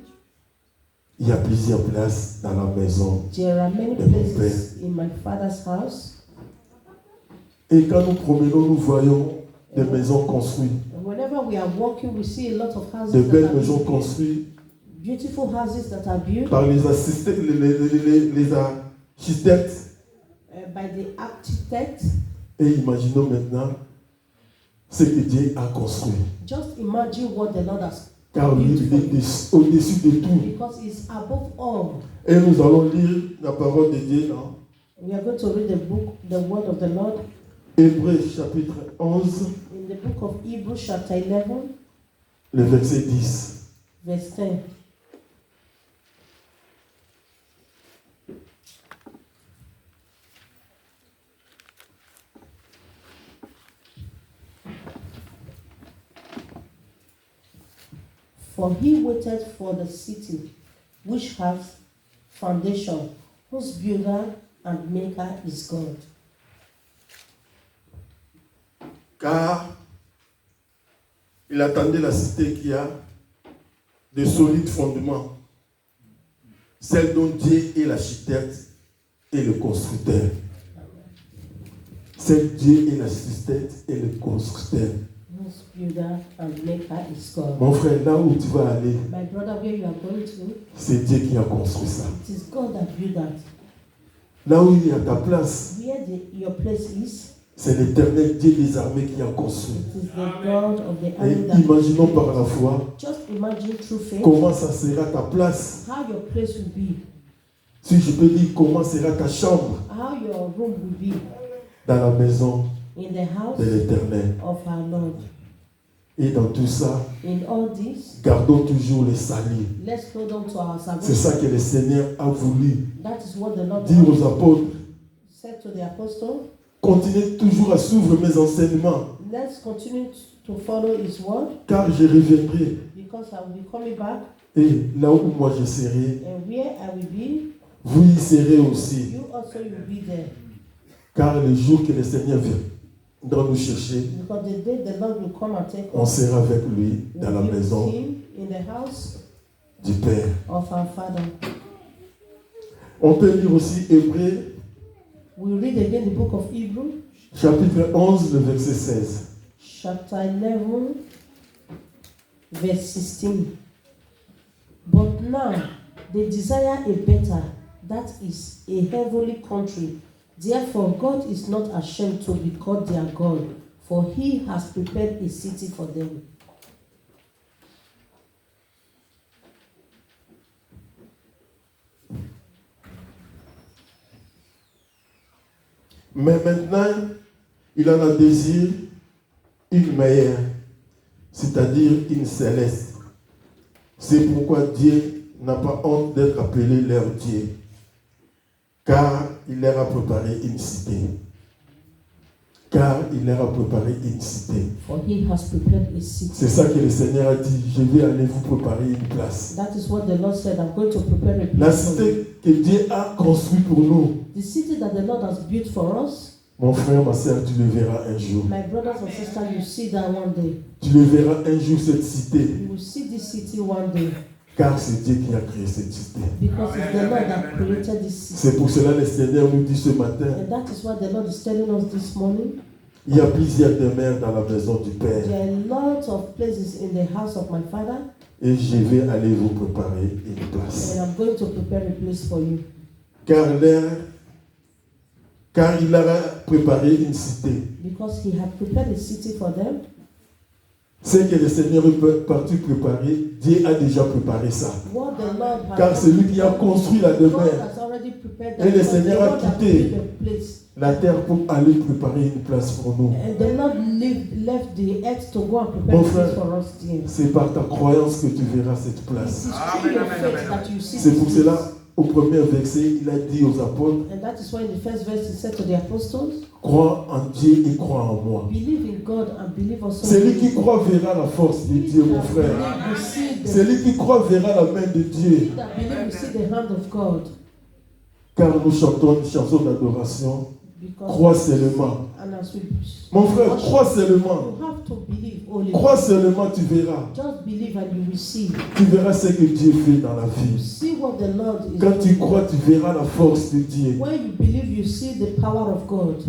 Speaker 1: il y a plusieurs places dans la maison.
Speaker 2: There are many
Speaker 1: de mon
Speaker 2: places in my Father's house.
Speaker 1: Et quand nous promenons, nous voyons des maisons construites,
Speaker 2: And whenever we are walking, we see a lot of houses
Speaker 1: de
Speaker 2: that
Speaker 1: belles
Speaker 2: are
Speaker 1: maisons
Speaker 2: built.
Speaker 1: construites
Speaker 2: Beautiful houses that are built
Speaker 1: par les architectes.
Speaker 2: by the architect.
Speaker 1: Et imaginons maintenant ce que Dieu a construit.
Speaker 2: Just imagine what the Lord has
Speaker 1: Car lui, il est au-dessus de tout.
Speaker 2: because it's above all.
Speaker 1: Et nous allons lire la parole de Dieu dans
Speaker 2: We are going to read the word of the Lord
Speaker 1: Hébreux chapitre 11,
Speaker 2: in the book of Hebrews chapter 11,
Speaker 1: le verset 10.
Speaker 2: verse 10. For he waited for the city which has foundation, whose builder and maker is God.
Speaker 1: Car il attendait la cité qui a de solides fondements, celle dont Dieu est l'architecte et le constructeur. Celle Dieu est l'architecte et le constructeur.
Speaker 2: Whose builder and maker is God.
Speaker 1: Mon frère, là où tu vas aller,
Speaker 2: My brother, where you are going to,
Speaker 1: c'est Dieu qui a construit ça.
Speaker 2: it is God that built that.
Speaker 1: Là où il y a ta place,
Speaker 2: Where your place is,
Speaker 1: c'est l'Éternel Dieu des armées qui a construit.
Speaker 2: it is the God of the
Speaker 1: Et
Speaker 2: army that
Speaker 1: imaginons par la foi
Speaker 2: Just imagine through faith
Speaker 1: comment ça sera ta place.
Speaker 2: how your place will be,
Speaker 1: Si je peux dire comment sera ta chambre
Speaker 2: how your room will be
Speaker 1: dans la maison
Speaker 2: in the house
Speaker 1: de l'Éternel.
Speaker 2: of our Lord.
Speaker 1: Et dans tout ça,
Speaker 2: In all this,
Speaker 1: gardons toujours les salis.
Speaker 2: let's hold on to our
Speaker 1: C'est ça
Speaker 2: salvation.
Speaker 1: que le Seigneur a voulu
Speaker 2: That is what the Lord
Speaker 1: dire aux apôtres.
Speaker 2: said to the apostle.
Speaker 1: Continuez toujours à suivre mes enseignements,
Speaker 2: Let's continue to follow his word
Speaker 1: car je reviendrai.
Speaker 2: because I will be coming back,
Speaker 1: Et là où moi je serai,
Speaker 2: and where I will be,
Speaker 1: vous y serez aussi.
Speaker 2: you also will be there.
Speaker 1: Car le jour que le Seigneur viendra nous chercher,
Speaker 2: Because the day the Lord will come and take
Speaker 1: on
Speaker 2: us,
Speaker 1: sera avec lui dans la
Speaker 2: we'll be with
Speaker 1: maison
Speaker 2: him in the house
Speaker 1: du Père.
Speaker 2: of our Father.
Speaker 1: On peut lire aussi Hébreux,
Speaker 2: We read again the book of Hebrews,
Speaker 1: chapitre 11, le verset 16.
Speaker 2: chapter 11, verse 16. But now they desire a better, that is a heavenly country. Therefore God is not ashamed to be called their God, for he has prepared a city for them.
Speaker 1: Mais maintenant, il en a désir une meilleure, c'est-à-dire une céleste. C'est pourquoi Dieu n'a pas honte d'être appelé leur Dieu, car il leur a préparé une cité. Car il leur a préparé une cité.
Speaker 2: For he has prepared a city.
Speaker 1: C'est ça que le Seigneur a dit, je vais aller vous préparer une place.
Speaker 2: That is what the Lord said, I'm going to prepare a
Speaker 1: La
Speaker 2: place for you.
Speaker 1: cité que Dieu a construite pour nous,
Speaker 2: The city that the Lord has built for us,
Speaker 1: mon frère, ma soeur, tu le verras un jour.
Speaker 2: my brothers and sisters, you see that one day.
Speaker 1: Tu le verras un jour, cette cité,
Speaker 2: You will see this city one day.
Speaker 1: car c'est Dieu qui a créé cette cité.
Speaker 2: Because it's the Lord that created this city.
Speaker 1: C'est pour cela que le Seigneur nous dit ce matin,
Speaker 2: And that is what the Lord is telling us this morning.
Speaker 1: il y a plusieurs demeures dans la maison du Père.
Speaker 2: There are lots of places in the house of my Father,
Speaker 1: Et je vais aller vous préparer une place.
Speaker 2: and I'm going to prepare a place for you.
Speaker 1: Car il leur a préparé une cité.
Speaker 2: Because he had prepared a city for them.
Speaker 1: Ce que le Seigneur est parti préparer, Dieu a déjà préparé ça.
Speaker 2: What the Lord has
Speaker 1: Car c'est lui qui a construit la
Speaker 2: God
Speaker 1: demeure,
Speaker 2: has already prepared
Speaker 1: Et le
Speaker 2: because
Speaker 1: Seigneur
Speaker 2: the
Speaker 1: a
Speaker 2: Lord has
Speaker 1: quitté.
Speaker 2: prepared a place.
Speaker 1: la terre pour aller préparer une place pour nous.
Speaker 2: And the Lord left the earth to go and prepare
Speaker 1: Mon
Speaker 2: a place
Speaker 1: frère,
Speaker 2: for us there.
Speaker 1: c'est par ta croyance que tu verras cette
Speaker 2: It
Speaker 1: place.
Speaker 2: is through your faith that you see
Speaker 1: C'est
Speaker 2: this
Speaker 1: pour
Speaker 2: place.
Speaker 1: cela, au premier verset, il a dit aux apôtres,
Speaker 2: And that is why in the first verse he said to the apostles,
Speaker 1: crois en Dieu et crois en moi.
Speaker 2: believe in God and believe also in
Speaker 1: Celui
Speaker 2: me.
Speaker 1: qui croit verra la force de Dieu, mon frère.
Speaker 2: Believe, you see the,
Speaker 1: Celui qui croit verra la main de Dieu.
Speaker 2: that believe, you see the hand of God.
Speaker 1: Car nous chantons une chanson d'adoration.
Speaker 2: Because
Speaker 1: Crois seulement.
Speaker 2: and as we
Speaker 1: Mon frère, crois seulement.
Speaker 2: you have to believe only.
Speaker 1: Crois seulement, tu verras.
Speaker 2: Just believe and you will see.
Speaker 1: Tu verras ce que Dieu fait dans la
Speaker 2: You
Speaker 1: vie.
Speaker 2: see what the Lord is
Speaker 1: Quand tu
Speaker 2: doing.
Speaker 1: crois, tu verras la force de Dieu.
Speaker 2: When you believe, you see the power of God.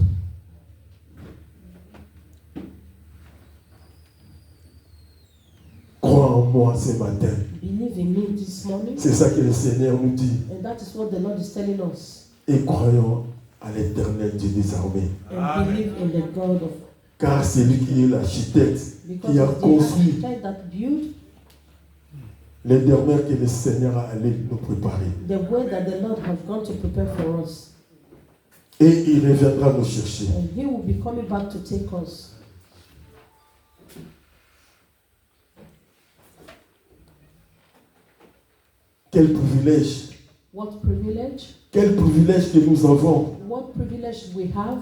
Speaker 1: Crois en moi ce matin.
Speaker 2: Believe in me this morning.
Speaker 1: C'est ça que le Seigneur nous dit.
Speaker 2: And that is what the Lord is telling us.
Speaker 1: Et croyons à l'éternel Dieu des armées.
Speaker 2: And believe in the God of
Speaker 1: Car c'est lui qui est l'architecte,
Speaker 2: because
Speaker 1: qui a
Speaker 2: of the
Speaker 1: construit
Speaker 2: architect that built
Speaker 1: les demeures que le Seigneur a allé nous préparer.
Speaker 2: the way that the Lord has gone to prepare for us.
Speaker 1: Et il reviendra nous chercher.
Speaker 2: And He will be coming back to take us.
Speaker 1: Quel privilège,
Speaker 2: What privilege?
Speaker 1: quel privilège que nous avons
Speaker 2: What privilege we have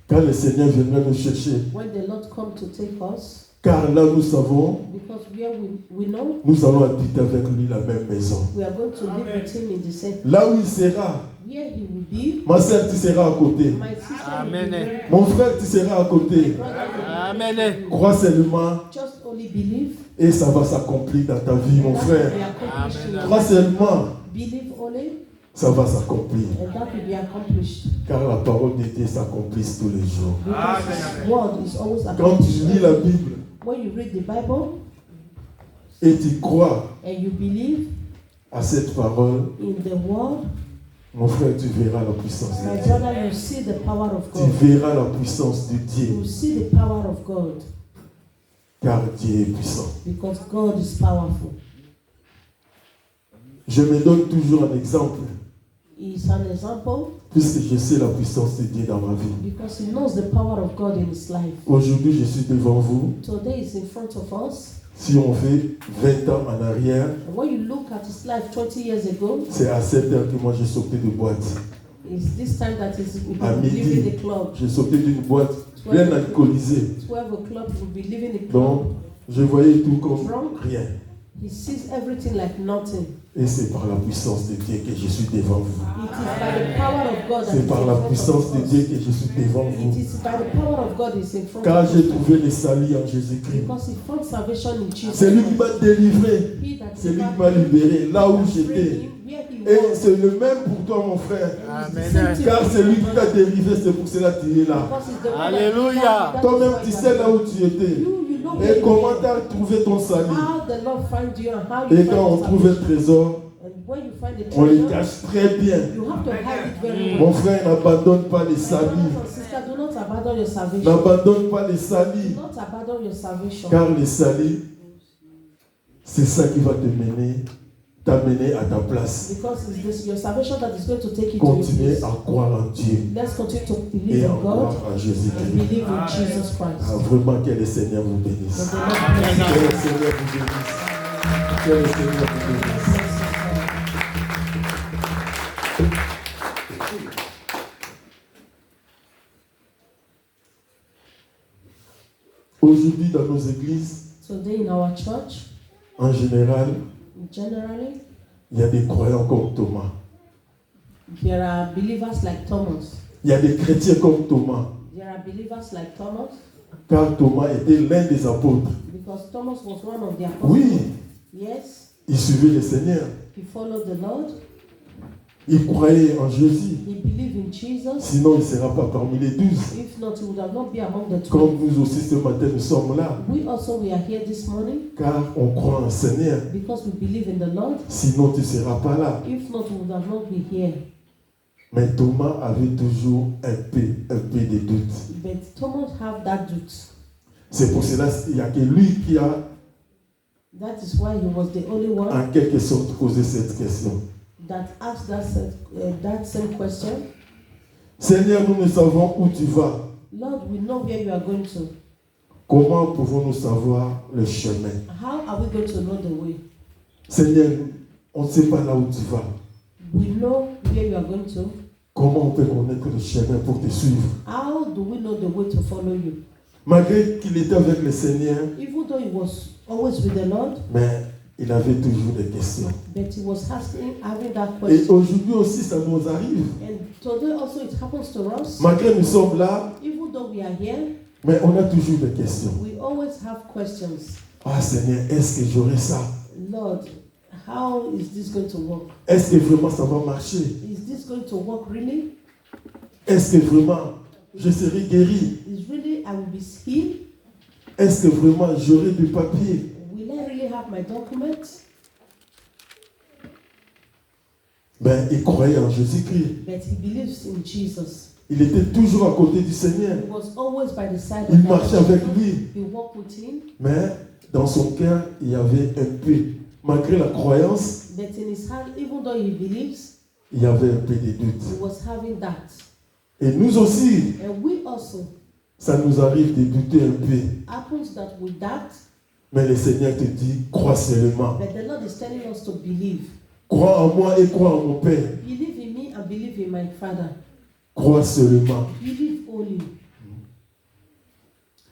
Speaker 1: quand le Seigneur viendra nous chercher.
Speaker 2: when the Lord come to take us.
Speaker 1: Car là, nous savons,
Speaker 2: Because where we know
Speaker 1: nous allons habiter avec lui la même maison.
Speaker 2: we are going to live with Him in the same.
Speaker 1: Là où il sera,
Speaker 2: Where He will be,
Speaker 1: ma soeur, tu seras à côté.
Speaker 2: my sister
Speaker 3: Amen.
Speaker 2: will be there.
Speaker 1: Mon frère, tu seras à côté.
Speaker 2: Brother will
Speaker 3: Amen.
Speaker 1: Crois seulement
Speaker 2: be- Just only believe.
Speaker 1: et ça va s'accomplir dans ta vie, mon
Speaker 2: That
Speaker 1: frère.
Speaker 2: will be accomplished in your
Speaker 1: Crois
Speaker 2: life.
Speaker 1: seulement,
Speaker 2: Believe only,
Speaker 1: ça va s'accomplir.
Speaker 2: and that will be accomplished.
Speaker 1: Car la parole de Dieu s'accomplit tous les jours.
Speaker 2: Because His word is always
Speaker 1: Quand tu
Speaker 2: accomplished.
Speaker 1: lis la Bible
Speaker 2: When you read the Bible
Speaker 1: et tu crois
Speaker 2: and you believe
Speaker 1: à cette parole,
Speaker 2: in the word,
Speaker 1: mon frère, tu verras la puissance
Speaker 2: my
Speaker 1: de Dieu.
Speaker 2: brother, you see the power of
Speaker 1: Tu
Speaker 2: God.
Speaker 1: verras la puissance de
Speaker 2: You
Speaker 1: Dieu.
Speaker 2: will see the power of God
Speaker 1: Car Dieu est puissant.
Speaker 2: because God is powerful.
Speaker 1: Je me donne toujours un exemple,
Speaker 2: He's an example
Speaker 1: puisque je sais la puissance de Dieu dans ma vie.
Speaker 2: because he knows the power of God in his life.
Speaker 1: Aujourd'hui, je suis devant vous.
Speaker 2: Today is in front of us.
Speaker 1: Si on fait 20 ans en arrière,
Speaker 2: And when you look at his life 20 years ago,
Speaker 1: c'est à 7 heures que moi je sortais de boîte.
Speaker 2: it's this time that is we
Speaker 1: À
Speaker 2: will be leaving
Speaker 1: midi,
Speaker 2: the club.
Speaker 1: je sortais d'une boîte bien alcoolisée.
Speaker 2: 12 o'clock we will be leaving the club.
Speaker 1: Donc, je voyais tout comme rien.
Speaker 2: He sees everything like nothing.
Speaker 1: Et c'est par la puissance de Dieu que je suis devant vous.
Speaker 2: It is by the power of God that
Speaker 1: C'est
Speaker 2: is
Speaker 1: par
Speaker 2: in
Speaker 1: la
Speaker 2: front
Speaker 1: puissance
Speaker 2: of
Speaker 1: de
Speaker 2: us.
Speaker 1: Dieu que je suis devant
Speaker 2: It
Speaker 1: vous.
Speaker 2: is by the power of God is in front
Speaker 1: Car
Speaker 2: of
Speaker 1: j'ai
Speaker 2: us.
Speaker 1: trouvé le salut en Jésus-Christ.
Speaker 2: Because he found salvation in Jesus.
Speaker 1: C'est lui qui m'a délivré.
Speaker 2: He that
Speaker 1: C'est lui qui m'a libéré là où j'étais. Et
Speaker 2: Et
Speaker 1: c'est le même pour toi, mon frère.
Speaker 3: Amen.
Speaker 1: Car c'est lui qui t'a délivré, c'est pour cela que tu es là.
Speaker 3: Alléluia.
Speaker 1: Toi-même, tu sais là où tu étais. Et comment tu as trouvé ton salut.
Speaker 2: How the Lord find you and how you
Speaker 1: Et
Speaker 2: find
Speaker 1: quand on
Speaker 2: your
Speaker 1: trouve un
Speaker 2: salvation.
Speaker 1: trésor,
Speaker 2: And when you find the
Speaker 1: on les
Speaker 2: treasure,
Speaker 1: cache très bien.
Speaker 2: you have to hide it very well.
Speaker 1: Mon frère, n'abandonne pas les
Speaker 2: My
Speaker 1: salis.
Speaker 2: brothers and sisters, do not abandon your salvation.
Speaker 1: N'abandonne pas les salis.
Speaker 2: Do not abandon your salvation.
Speaker 1: Car les salis, c'est ça qui va te mener, t'amener à ta place.
Speaker 2: Because it's this, your salvation that is going to take you to your
Speaker 1: Continuez
Speaker 2: place.
Speaker 1: à croire en Dieu
Speaker 2: Let's continue to
Speaker 1: et
Speaker 2: believe
Speaker 1: à
Speaker 2: in
Speaker 1: croire
Speaker 2: God
Speaker 1: en
Speaker 2: and
Speaker 1: Jésus-Christ.
Speaker 2: believe in Jesus Christ.
Speaker 1: Ah, vraiment, que le Seigneur vous
Speaker 2: May
Speaker 1: bénisse.
Speaker 2: the Lord bless you.
Speaker 1: Que le Seigneur vous bénisse. Que le Seigneur vous bénisse. Aujourd'hui, dans nos églises,
Speaker 2: Today in our church,
Speaker 1: en général,
Speaker 2: generally,
Speaker 1: il y a des croyants comme Thomas.
Speaker 2: there are believers like Thomas.
Speaker 1: Il y a des chrétiens comme Thomas.
Speaker 2: There are believers like Thomas
Speaker 1: Car Thomas était l'un des apôtres.
Speaker 2: because Thomas was one of the apostles.
Speaker 1: Oui,
Speaker 2: Yes,
Speaker 1: il suivait le Seigneur.
Speaker 2: he followed the Lord.
Speaker 1: Il croyait en Jésus.
Speaker 2: He believed in Jesus.
Speaker 1: Sinon, il ne sera pas parmi les 12.
Speaker 2: If not, he would have not been among the 12.
Speaker 1: Comme nous aussi ce matin, nous sommes là.
Speaker 2: We also we are here this morning
Speaker 1: Car on croit en le Seigneur.
Speaker 2: because we believe in the Lord.
Speaker 1: Sinon, tu ne seras pas là.
Speaker 2: If not, we would have not been here.
Speaker 1: Mais Thomas avait toujours un peu de doute.
Speaker 2: But Thomas have that doubt.
Speaker 1: C'est pour cela qu'il n'y a que lui qui a,
Speaker 2: That is why he was the only one
Speaker 1: en quelque sorte, posé cette question.
Speaker 2: that asked that same question.
Speaker 1: Seigneur, nous ne savons où tu vas.
Speaker 2: Lord, we know where you are going to.
Speaker 1: Comment pouvons-nous savoir le chemin?
Speaker 2: How are we going to know the way?
Speaker 1: Seigneur, on ne sait pas là où tu vas.
Speaker 2: We know where you are going to.
Speaker 1: Comment on peut connaître le chemin pour te suivre?
Speaker 2: How do we know the way to follow you?
Speaker 1: Malgré qu'il était avec le Seigneur,
Speaker 2: Even though he was always with the Lord,
Speaker 1: mais il avait toujours des questions.
Speaker 2: But he was having that
Speaker 1: Et
Speaker 2: question.
Speaker 1: aujourd'hui aussi, ça nous arrive.
Speaker 2: And today also it happens to us.
Speaker 1: Malgré nous sommes là,
Speaker 2: Even though we are here,
Speaker 1: mais on a toujours des questions.
Speaker 2: we always have questions.
Speaker 1: Ah Seigneur, est-ce que j'aurai ça?
Speaker 2: Lord, how is this going to work?
Speaker 1: Est-ce que vraiment ça va marcher?
Speaker 2: Is this going to work really?
Speaker 1: Est-ce que vraiment je serai guéri?
Speaker 2: Is really I will be healed?
Speaker 1: Est-ce que vraiment j'aurai du papier?
Speaker 2: Will I really have my documents?
Speaker 1: Ben, il croyait en Jésus-Christ.
Speaker 2: But he believes in Jesus.
Speaker 1: Il était toujours à côté du Seigneur.
Speaker 2: He was always by the side
Speaker 1: Il
Speaker 2: of
Speaker 1: marchait
Speaker 2: God.
Speaker 1: avec lui.
Speaker 2: He walked with him.
Speaker 1: Mais dans son cœur, il y avait un peu, malgré la croyance,
Speaker 2: But in his heart, even though he believes,
Speaker 1: il y avait un peu de doute.
Speaker 2: he was having that.
Speaker 1: Et nous aussi,
Speaker 2: And we also
Speaker 1: ça nous arrive de douter un peu.
Speaker 2: happens that with that,
Speaker 1: Mais le Seigneur te dit, crois seulement.
Speaker 2: but the Lord is telling us to believe.
Speaker 1: Crois en moi et crois en mon Père.
Speaker 2: Believe in me and believe in my Father.
Speaker 1: Crois seulement.
Speaker 2: Believe only.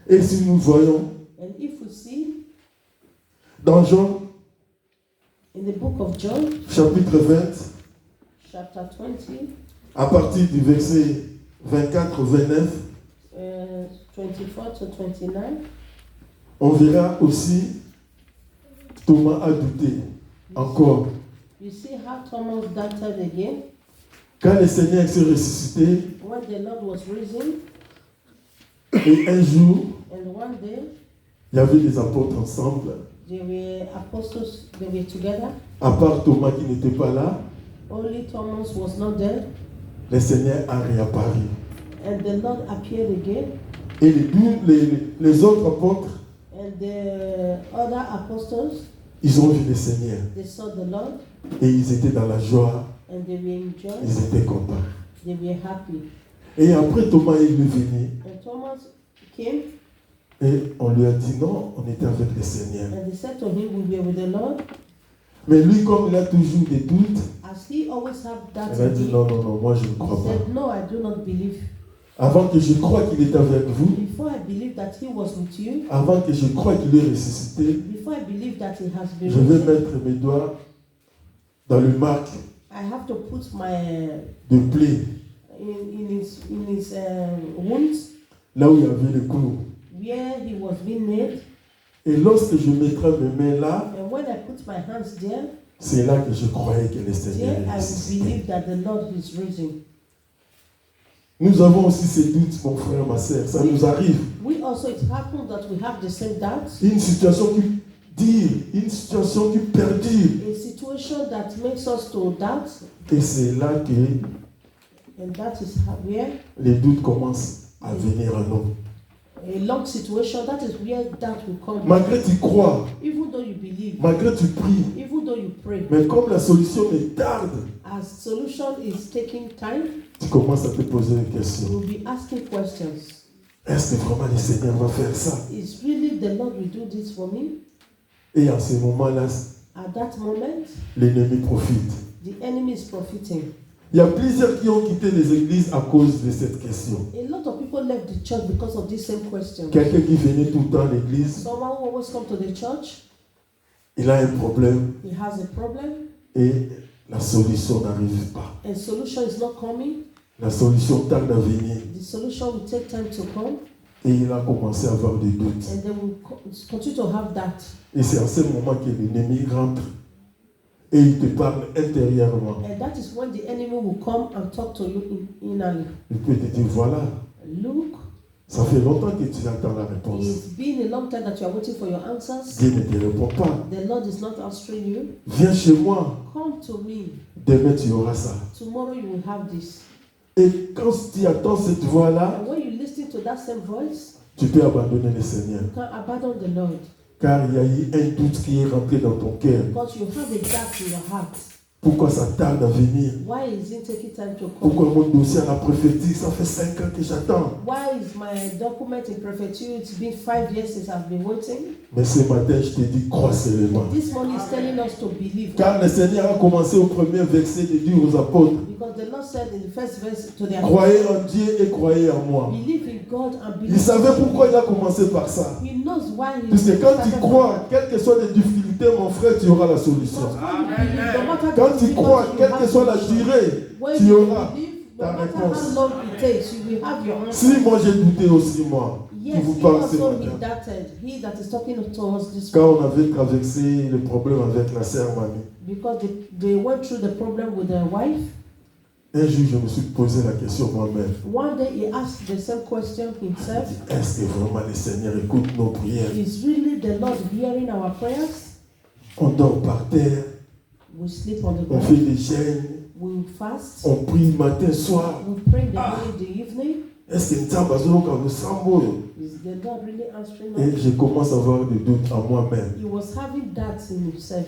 Speaker 1: Et si nous voyons
Speaker 2: And if we see
Speaker 1: dans Jean,
Speaker 2: in the book of John,
Speaker 1: chapitre 20,
Speaker 2: chapter 20,
Speaker 1: à partir du verset 24-29,
Speaker 2: 24 to 29,
Speaker 1: on verra aussi Thomas a douté encore.
Speaker 2: you see how Thomas doubted again.
Speaker 1: Quand le Seigneur s'est ressuscité,
Speaker 2: When the Lord was risen,
Speaker 1: et un jour,
Speaker 2: and one day
Speaker 1: il y avait des apôtres ensemble,
Speaker 2: they were apostles, they were together.
Speaker 1: à part Thomas qui n'était pas là,
Speaker 2: Only Thomas was not there,
Speaker 1: le Seigneur a réapparu.
Speaker 2: and the Lord appeared again,
Speaker 1: Et les autres apôtres,
Speaker 2: and the other apostles,
Speaker 1: ils ont vu le Seigneur.
Speaker 2: they saw the Lord,
Speaker 1: Et ils étaient dans la joie,
Speaker 2: and they were in joy,
Speaker 1: ils étaient contents.
Speaker 2: they were happy.
Speaker 1: Et après Thomas est venu,
Speaker 2: And Thomas came,
Speaker 1: et on lui a dit non, on était avec le Seigneur.
Speaker 2: and they said to him, we were with the Lord.
Speaker 1: Mais lui, comme il a toujours des doutes,
Speaker 2: As he always had that
Speaker 1: il a
Speaker 2: in
Speaker 1: dit
Speaker 2: him,
Speaker 1: non, non, non, moi je ne
Speaker 2: he
Speaker 1: crois pas.
Speaker 2: said, no, I do not believe.
Speaker 1: Avant que je croie qu'il est avec vous,
Speaker 2: Before I believe that he was with you,
Speaker 1: avant que je croie qu'il est ressuscité,
Speaker 2: before I believe that he has been
Speaker 1: je vais
Speaker 2: risen,
Speaker 1: mettre mes doigts dans le marque
Speaker 2: I have to put my
Speaker 1: de plaie,
Speaker 2: in his wounds
Speaker 1: là où il y avait le clou.
Speaker 2: where he was being nailed.
Speaker 1: Et lorsque je mettrai mes mains là,
Speaker 2: And when I put my hands there,
Speaker 1: c'est là que je croyais que le Seigneur
Speaker 2: there
Speaker 1: est
Speaker 2: I will
Speaker 1: ressuscité.
Speaker 2: believe that the Lord is risen.
Speaker 1: Nous avons aussi ces doutes, mon frère, ma soeur, ça nous arrive.
Speaker 2: We also, it happens that we have the same doubts.
Speaker 1: Une situation qui dure, une situation qui perdure.
Speaker 2: A situation that makes us to doubt,
Speaker 1: Et c'est là que
Speaker 2: and that is where
Speaker 1: les doutes commencent à venir à nous.
Speaker 2: a long situation, that is where doubt will come.
Speaker 1: Malgré tu crois,
Speaker 2: Even though you believe,
Speaker 1: malgré tu pries,
Speaker 2: even though you pray,
Speaker 1: mais comme la solution est tarde,
Speaker 2: as solution is taking time,
Speaker 1: tu commences à te poser des questions.
Speaker 2: you'll be asking questions.
Speaker 1: Est-ce que vraiment le Seigneur va faire ça?
Speaker 2: Is really the Lord will do this for me?
Speaker 1: Et à ce moment-là,
Speaker 2: At that moment,
Speaker 1: l'ennemi profite.
Speaker 2: the enemy is profiting.
Speaker 1: Il y a plusieurs qui ont quitté les églises à cause de cette question.
Speaker 2: A lot of people left the church because of this same question.
Speaker 1: Quelqu'un qui venait tout le temps à l'église,
Speaker 2: Someone who always come to the church,
Speaker 1: il a un problème
Speaker 2: he has a problem,
Speaker 1: et la solution n'arrive pas.
Speaker 2: and solution is not coming.
Speaker 1: La solution tarde à venir
Speaker 2: The solution will take time to come,
Speaker 1: et il a commencé à avoir des doutes.
Speaker 2: and they will continue to have that.
Speaker 1: Et c'est à ce moment que l'ennemi rentre et il te parle intérieurement.
Speaker 2: And that is when the enemy will come and talk to you innerly.
Speaker 1: Il peut te dire, voilà,
Speaker 2: Look,
Speaker 1: ça fait longtemps que tu attends la réponse.
Speaker 2: it's been a long time that you are waiting for your answers.
Speaker 1: Dieu ne te répond pas.
Speaker 2: The Lord is not answering you.
Speaker 1: Viens chez moi,
Speaker 2: Come to me.
Speaker 1: demain tu auras ça.
Speaker 2: Tomorrow you will have this.
Speaker 1: Et quand tu attends cette voix-là,
Speaker 2: And when you listen to that same voice,
Speaker 1: tu peux abandonner le Seigneur.
Speaker 2: you can abandon the Lord.
Speaker 1: Car il y a eu un doute qui est rentré dans ton cœur.
Speaker 2: Because you have a doubt in your heart.
Speaker 1: Pourquoi ça tarde à venir?
Speaker 2: Why is it taking time to come?
Speaker 1: Pourquoi mon dossier à la prophétie, ça fait 5 ans que j'attends?
Speaker 2: Why is my document in prophecy? It's been 5 years since I've been waiting.
Speaker 1: Mais ce matin, je te dis, crois seulement.
Speaker 2: This morning is telling us to believe.
Speaker 1: Car le Seigneur a commencé au premier verset de dire aux apôtres,
Speaker 2: Because the Lord said in the first verse to the
Speaker 1: croyez
Speaker 2: apostles,
Speaker 1: en Dieu et croyez en moi.
Speaker 2: believe in God and
Speaker 1: Il
Speaker 2: believe.
Speaker 1: savait pourquoi il a commencé par ça.
Speaker 2: He knows why he
Speaker 1: Puisque quand tu
Speaker 2: started
Speaker 1: crois, quelles que soient les difficultés, mon frère, tu auras la solution.
Speaker 2: Because when you believe, no matter
Speaker 1: Quand
Speaker 2: the
Speaker 1: tu crois,
Speaker 2: difficulty,
Speaker 1: quelle
Speaker 2: you
Speaker 1: que
Speaker 2: have
Speaker 1: soit la
Speaker 2: solution.
Speaker 1: durée,
Speaker 2: When
Speaker 1: tu
Speaker 2: you
Speaker 1: auras
Speaker 2: believe,
Speaker 1: ta
Speaker 2: no matter
Speaker 1: réponse.
Speaker 2: how long it takes, you will have your
Speaker 1: Si
Speaker 2: answer.
Speaker 1: moi j'ai douté aussi, moi, qui
Speaker 2: Yes,
Speaker 1: vous
Speaker 2: he
Speaker 1: parle ce
Speaker 2: also
Speaker 1: matin,
Speaker 2: he doubted. He that is talking to us this
Speaker 1: quand
Speaker 2: morning.
Speaker 1: on avait traversé le problème avec la sœur Mamie,
Speaker 2: Because they went through the problem with their wife.
Speaker 1: un jour je me suis posé la question moi-même.
Speaker 2: One day he asked the same question himself.
Speaker 1: Est-ce que vraiment le Seigneur écoute nos prières?
Speaker 2: Is really the Lord hearing our prayers?
Speaker 1: On dort par terre,
Speaker 2: We sleep on the
Speaker 1: on fait
Speaker 2: ground.
Speaker 1: des jeûnes,
Speaker 2: We fast.
Speaker 1: on prie matin, soir.
Speaker 2: We pray the morning, the evening.
Speaker 1: Est-ce que Nzamba Zoloka le sambo?
Speaker 2: Is the Lord really answering
Speaker 1: Et
Speaker 2: us?
Speaker 1: je commence à avoir des doutes en moi-même.
Speaker 2: He was having doubts in himself.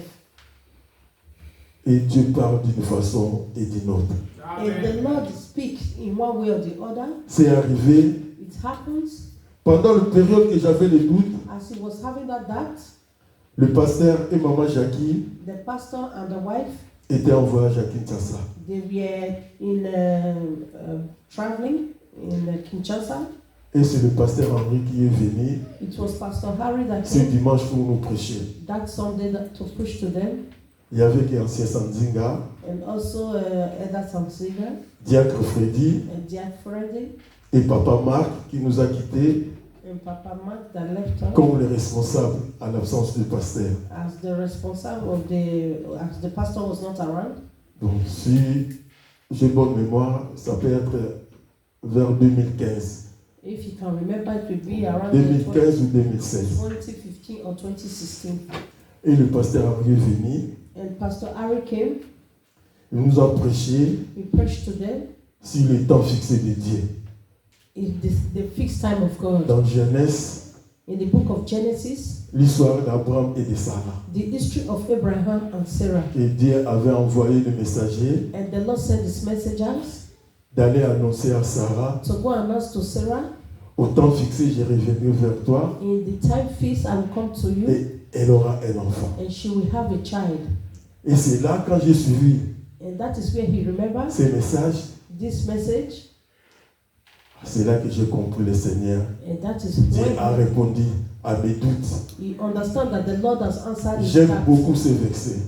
Speaker 1: Et Dieu parle d'une façon et d'une autre.
Speaker 2: And the Lord speaks in one way or the other.
Speaker 1: C'est arrivé
Speaker 2: It happens
Speaker 1: pendant la période que j'avais les doutes.
Speaker 2: as he was having that doubt.
Speaker 1: Le pasteur et maman Jackie
Speaker 2: The pastor and the wife,
Speaker 1: étaient en voyage à Kinshasa.
Speaker 2: they were in traveling in Kinshasa.
Speaker 1: Et c'est le pasteur Henri qui est venu
Speaker 2: It was Pastor Harry that
Speaker 1: ce
Speaker 2: came
Speaker 1: dimanche pour nous prêcher.
Speaker 2: that Sunday to preach to them,
Speaker 1: Il y avait Ancien Sanzinga,
Speaker 2: and also Eda Samsiga
Speaker 1: Diacre Freddy
Speaker 2: and Jack Freddy
Speaker 1: et Papa Marc qui nous a quittés
Speaker 2: and Papa Mark that left us
Speaker 1: comme les responsables à l'absence du pasteur.
Speaker 2: as the responsible of as the pastor was not around.
Speaker 1: Donc si j'ai bonne mémoire, ça peut être vers 2015.
Speaker 2: If you can remember, it would be around
Speaker 1: 2015 ou 2016.
Speaker 2: 2015 or 2016.
Speaker 1: Et le pasteur Henri est venu,
Speaker 2: And Pastor Harry came,
Speaker 1: il nous a prêché
Speaker 2: he preached to them
Speaker 1: sur le temps fixé de Dieu.
Speaker 2: in the fixed time of God.
Speaker 1: Dans Genèse,
Speaker 2: In the book of Genesis,
Speaker 1: l'histoire d'Abraham et de Sarah.
Speaker 2: the history of Abraham and Sarah.
Speaker 1: Et Dieu avait envoyé le messager
Speaker 2: And the Lord sent his messengers
Speaker 1: d'aller annoncer à Sarah,
Speaker 2: to go announce to Sarah,
Speaker 1: au temps fixé, je reviendrai vers toi
Speaker 2: in the time feast I will come to you,
Speaker 1: et elle aura un enfant.
Speaker 2: and she will have a child.
Speaker 1: Et c'est là, quand j'ai suivi
Speaker 2: And that is where he remembers
Speaker 1: ces messages,
Speaker 2: this message,
Speaker 1: c'est là que j'ai compris le Seigneur.
Speaker 2: and that is
Speaker 1: Dieu a
Speaker 2: when
Speaker 1: répondu à mes doutes.
Speaker 2: he understands that the Lord has answered his
Speaker 1: J'aime
Speaker 2: doubts.
Speaker 1: beaucoup ces versets.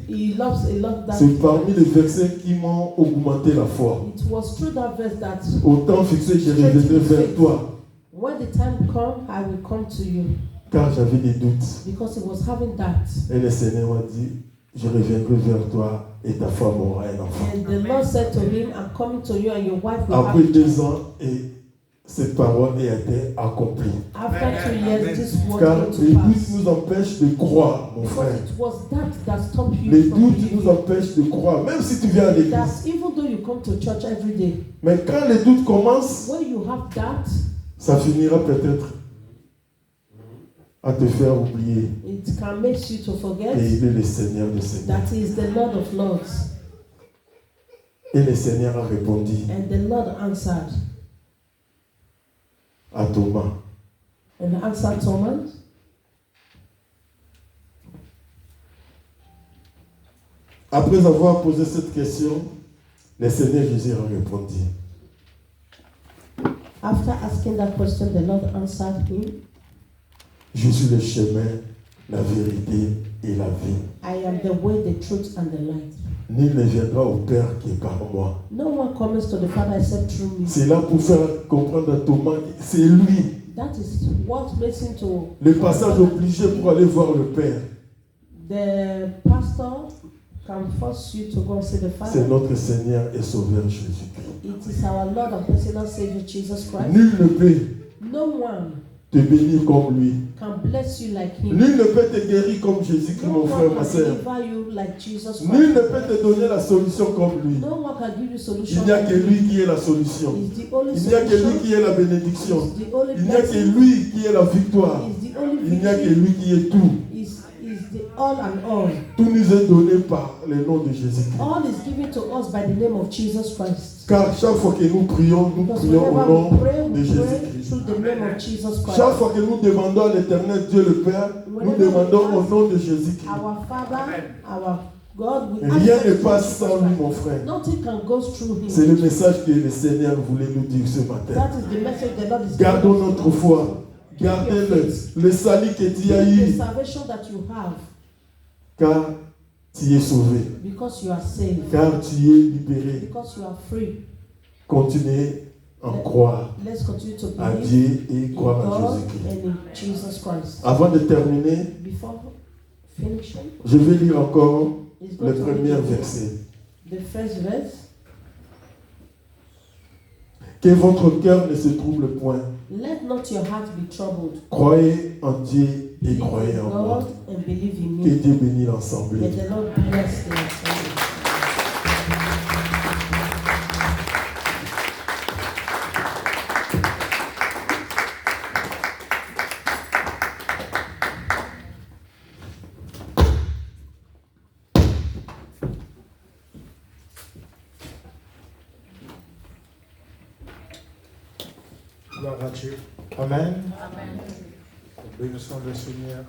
Speaker 2: He loves a lot that.
Speaker 1: C'est parmi les versets qui m'ont augmenté la foi.
Speaker 2: It was through that verse that
Speaker 1: Au temps fixé, je reviendrai vers toi,
Speaker 2: when the time comes, I will come to you,
Speaker 1: car j'avais des doutes.
Speaker 2: because he was having that.
Speaker 1: Et le Seigneur m'a dit, je reviendrai vers toi et ta femme aura un enfant.
Speaker 2: And the Lord said to him, I'm coming to you and your wife will have
Speaker 1: Après
Speaker 2: a
Speaker 1: 2
Speaker 2: child.
Speaker 1: ans, et cette parole a été accomplie.
Speaker 2: After 2 years, this word
Speaker 1: Car
Speaker 2: came
Speaker 1: les
Speaker 2: to
Speaker 1: doutes
Speaker 2: pass.
Speaker 1: nous empêchent de croire, mon
Speaker 2: Because
Speaker 1: frère.
Speaker 2: it was that stopped you
Speaker 1: Les
Speaker 2: from
Speaker 1: doutes nous
Speaker 2: believing.
Speaker 1: empêchent de croire, même si tu viens à l'église.
Speaker 2: That even though you come to church every day,
Speaker 1: Mais quand les doutes commencent,
Speaker 2: when you have that,
Speaker 1: ça finira peut-être à te faire oublier
Speaker 2: it can make you to
Speaker 1: et
Speaker 2: forget
Speaker 1: il est le Seigneur de Seigneurs.
Speaker 2: that he is the Lord of Lords.
Speaker 1: Et le Seigneur a répondu
Speaker 2: And the Lord answered.
Speaker 1: à Thomas.
Speaker 2: And answered Thomas.
Speaker 1: Après avoir posé cette question, le Seigneur Jésus a répondu.
Speaker 2: After asking that question, the Lord answered him,
Speaker 1: Je suis le chemin, la vérité et la vie.
Speaker 2: I am the way, the truth, and the light.
Speaker 1: Nul ne viendra au Père que par moi.
Speaker 2: No one comes to the Father except through me.
Speaker 1: C'est là pour faire comprendre à Thomas que c'est lui.
Speaker 2: That is what makes him to.
Speaker 1: Le passage obligé pour aller voir le Père.
Speaker 2: The pastor can force you to go and see the
Speaker 1: C'est
Speaker 2: Father.
Speaker 1: notre Seigneur et Sauveur Jésus-Christ.
Speaker 2: It is our Lord and personal Savior Jesus Christ.
Speaker 1: Nul ne peut
Speaker 2: No one
Speaker 1: te bénir comme lui.
Speaker 2: can bless you like him.
Speaker 1: Nul ne peut te guérir comme Jésus-Christ,
Speaker 2: No
Speaker 1: mon frère,
Speaker 2: one
Speaker 1: ma
Speaker 2: can
Speaker 1: soeur.
Speaker 2: deliver you like Jesus
Speaker 1: Nul ne
Speaker 2: Christ.
Speaker 1: peut te donner la solution comme lui.
Speaker 2: No one can give you
Speaker 1: Il
Speaker 2: solution.
Speaker 1: n'y a que lui qui est la solution.
Speaker 2: He's the only
Speaker 1: Il n'y a que lui
Speaker 2: solution.
Speaker 1: qui est la bénédiction.
Speaker 2: He's the only
Speaker 1: Il n'y a que
Speaker 2: blessing.
Speaker 1: lui qui est la victoire.
Speaker 2: He's the only
Speaker 1: Il n'y a que
Speaker 2: victory.
Speaker 1: lui qui est tout.
Speaker 2: Is the all and all.
Speaker 1: Tout nous est donné par le nom de Jésus-Christ.
Speaker 2: All is given to us by the name of Jesus Christ.
Speaker 1: Car chaque fois que nous prions
Speaker 2: Because
Speaker 1: au
Speaker 2: whenever
Speaker 1: nom
Speaker 2: we pray
Speaker 1: de Jésus-Christ.
Speaker 2: through the name of Jesus Christ.
Speaker 1: Chaque fois que nous demandons à l'Éternel Dieu le Père, nous demandons au nom de Jésus-Christ.
Speaker 2: Our Father, our God will
Speaker 1: Rien
Speaker 2: answer
Speaker 1: ne
Speaker 2: you.
Speaker 1: passe sans lui, mon frère.
Speaker 2: Nothing can go through him.
Speaker 1: C'est le message que le Seigneur voulait nous dire ce matin.
Speaker 2: That is the message the Lord is
Speaker 1: Gardons
Speaker 2: giving us.
Speaker 1: notre foi. Gardez le salut que tu as
Speaker 2: The
Speaker 1: eu,
Speaker 2: salvation that you have,
Speaker 1: car tu es sauvé,
Speaker 2: because you are saved,
Speaker 1: car tu es libéré.
Speaker 2: because you are free.
Speaker 1: Continuez à croire
Speaker 2: Let's continue to
Speaker 1: à
Speaker 2: believe
Speaker 1: Dieu et
Speaker 2: in
Speaker 1: croire en
Speaker 2: God
Speaker 1: Jésus-Christ.
Speaker 2: and in Jesus Christ.
Speaker 1: Avant de terminer,
Speaker 2: Before finishing,
Speaker 1: je vais lire encore
Speaker 2: it's
Speaker 1: le
Speaker 2: going to
Speaker 1: premier
Speaker 2: read
Speaker 1: verset.
Speaker 2: the first verse.
Speaker 1: Que votre cœur ne se trouble point.
Speaker 2: Let not your heart be troubled.
Speaker 1: Croyez en Dieu et
Speaker 2: Believe
Speaker 1: croyez
Speaker 2: in
Speaker 1: en
Speaker 2: God
Speaker 1: moi.
Speaker 2: and believe in
Speaker 1: Que
Speaker 2: me.
Speaker 1: Dieu bénisse l'ensemble.
Speaker 2: May the Lord bless the assembly.
Speaker 3: Gloire à Dieu. Amen. Bénissons le Seigneur.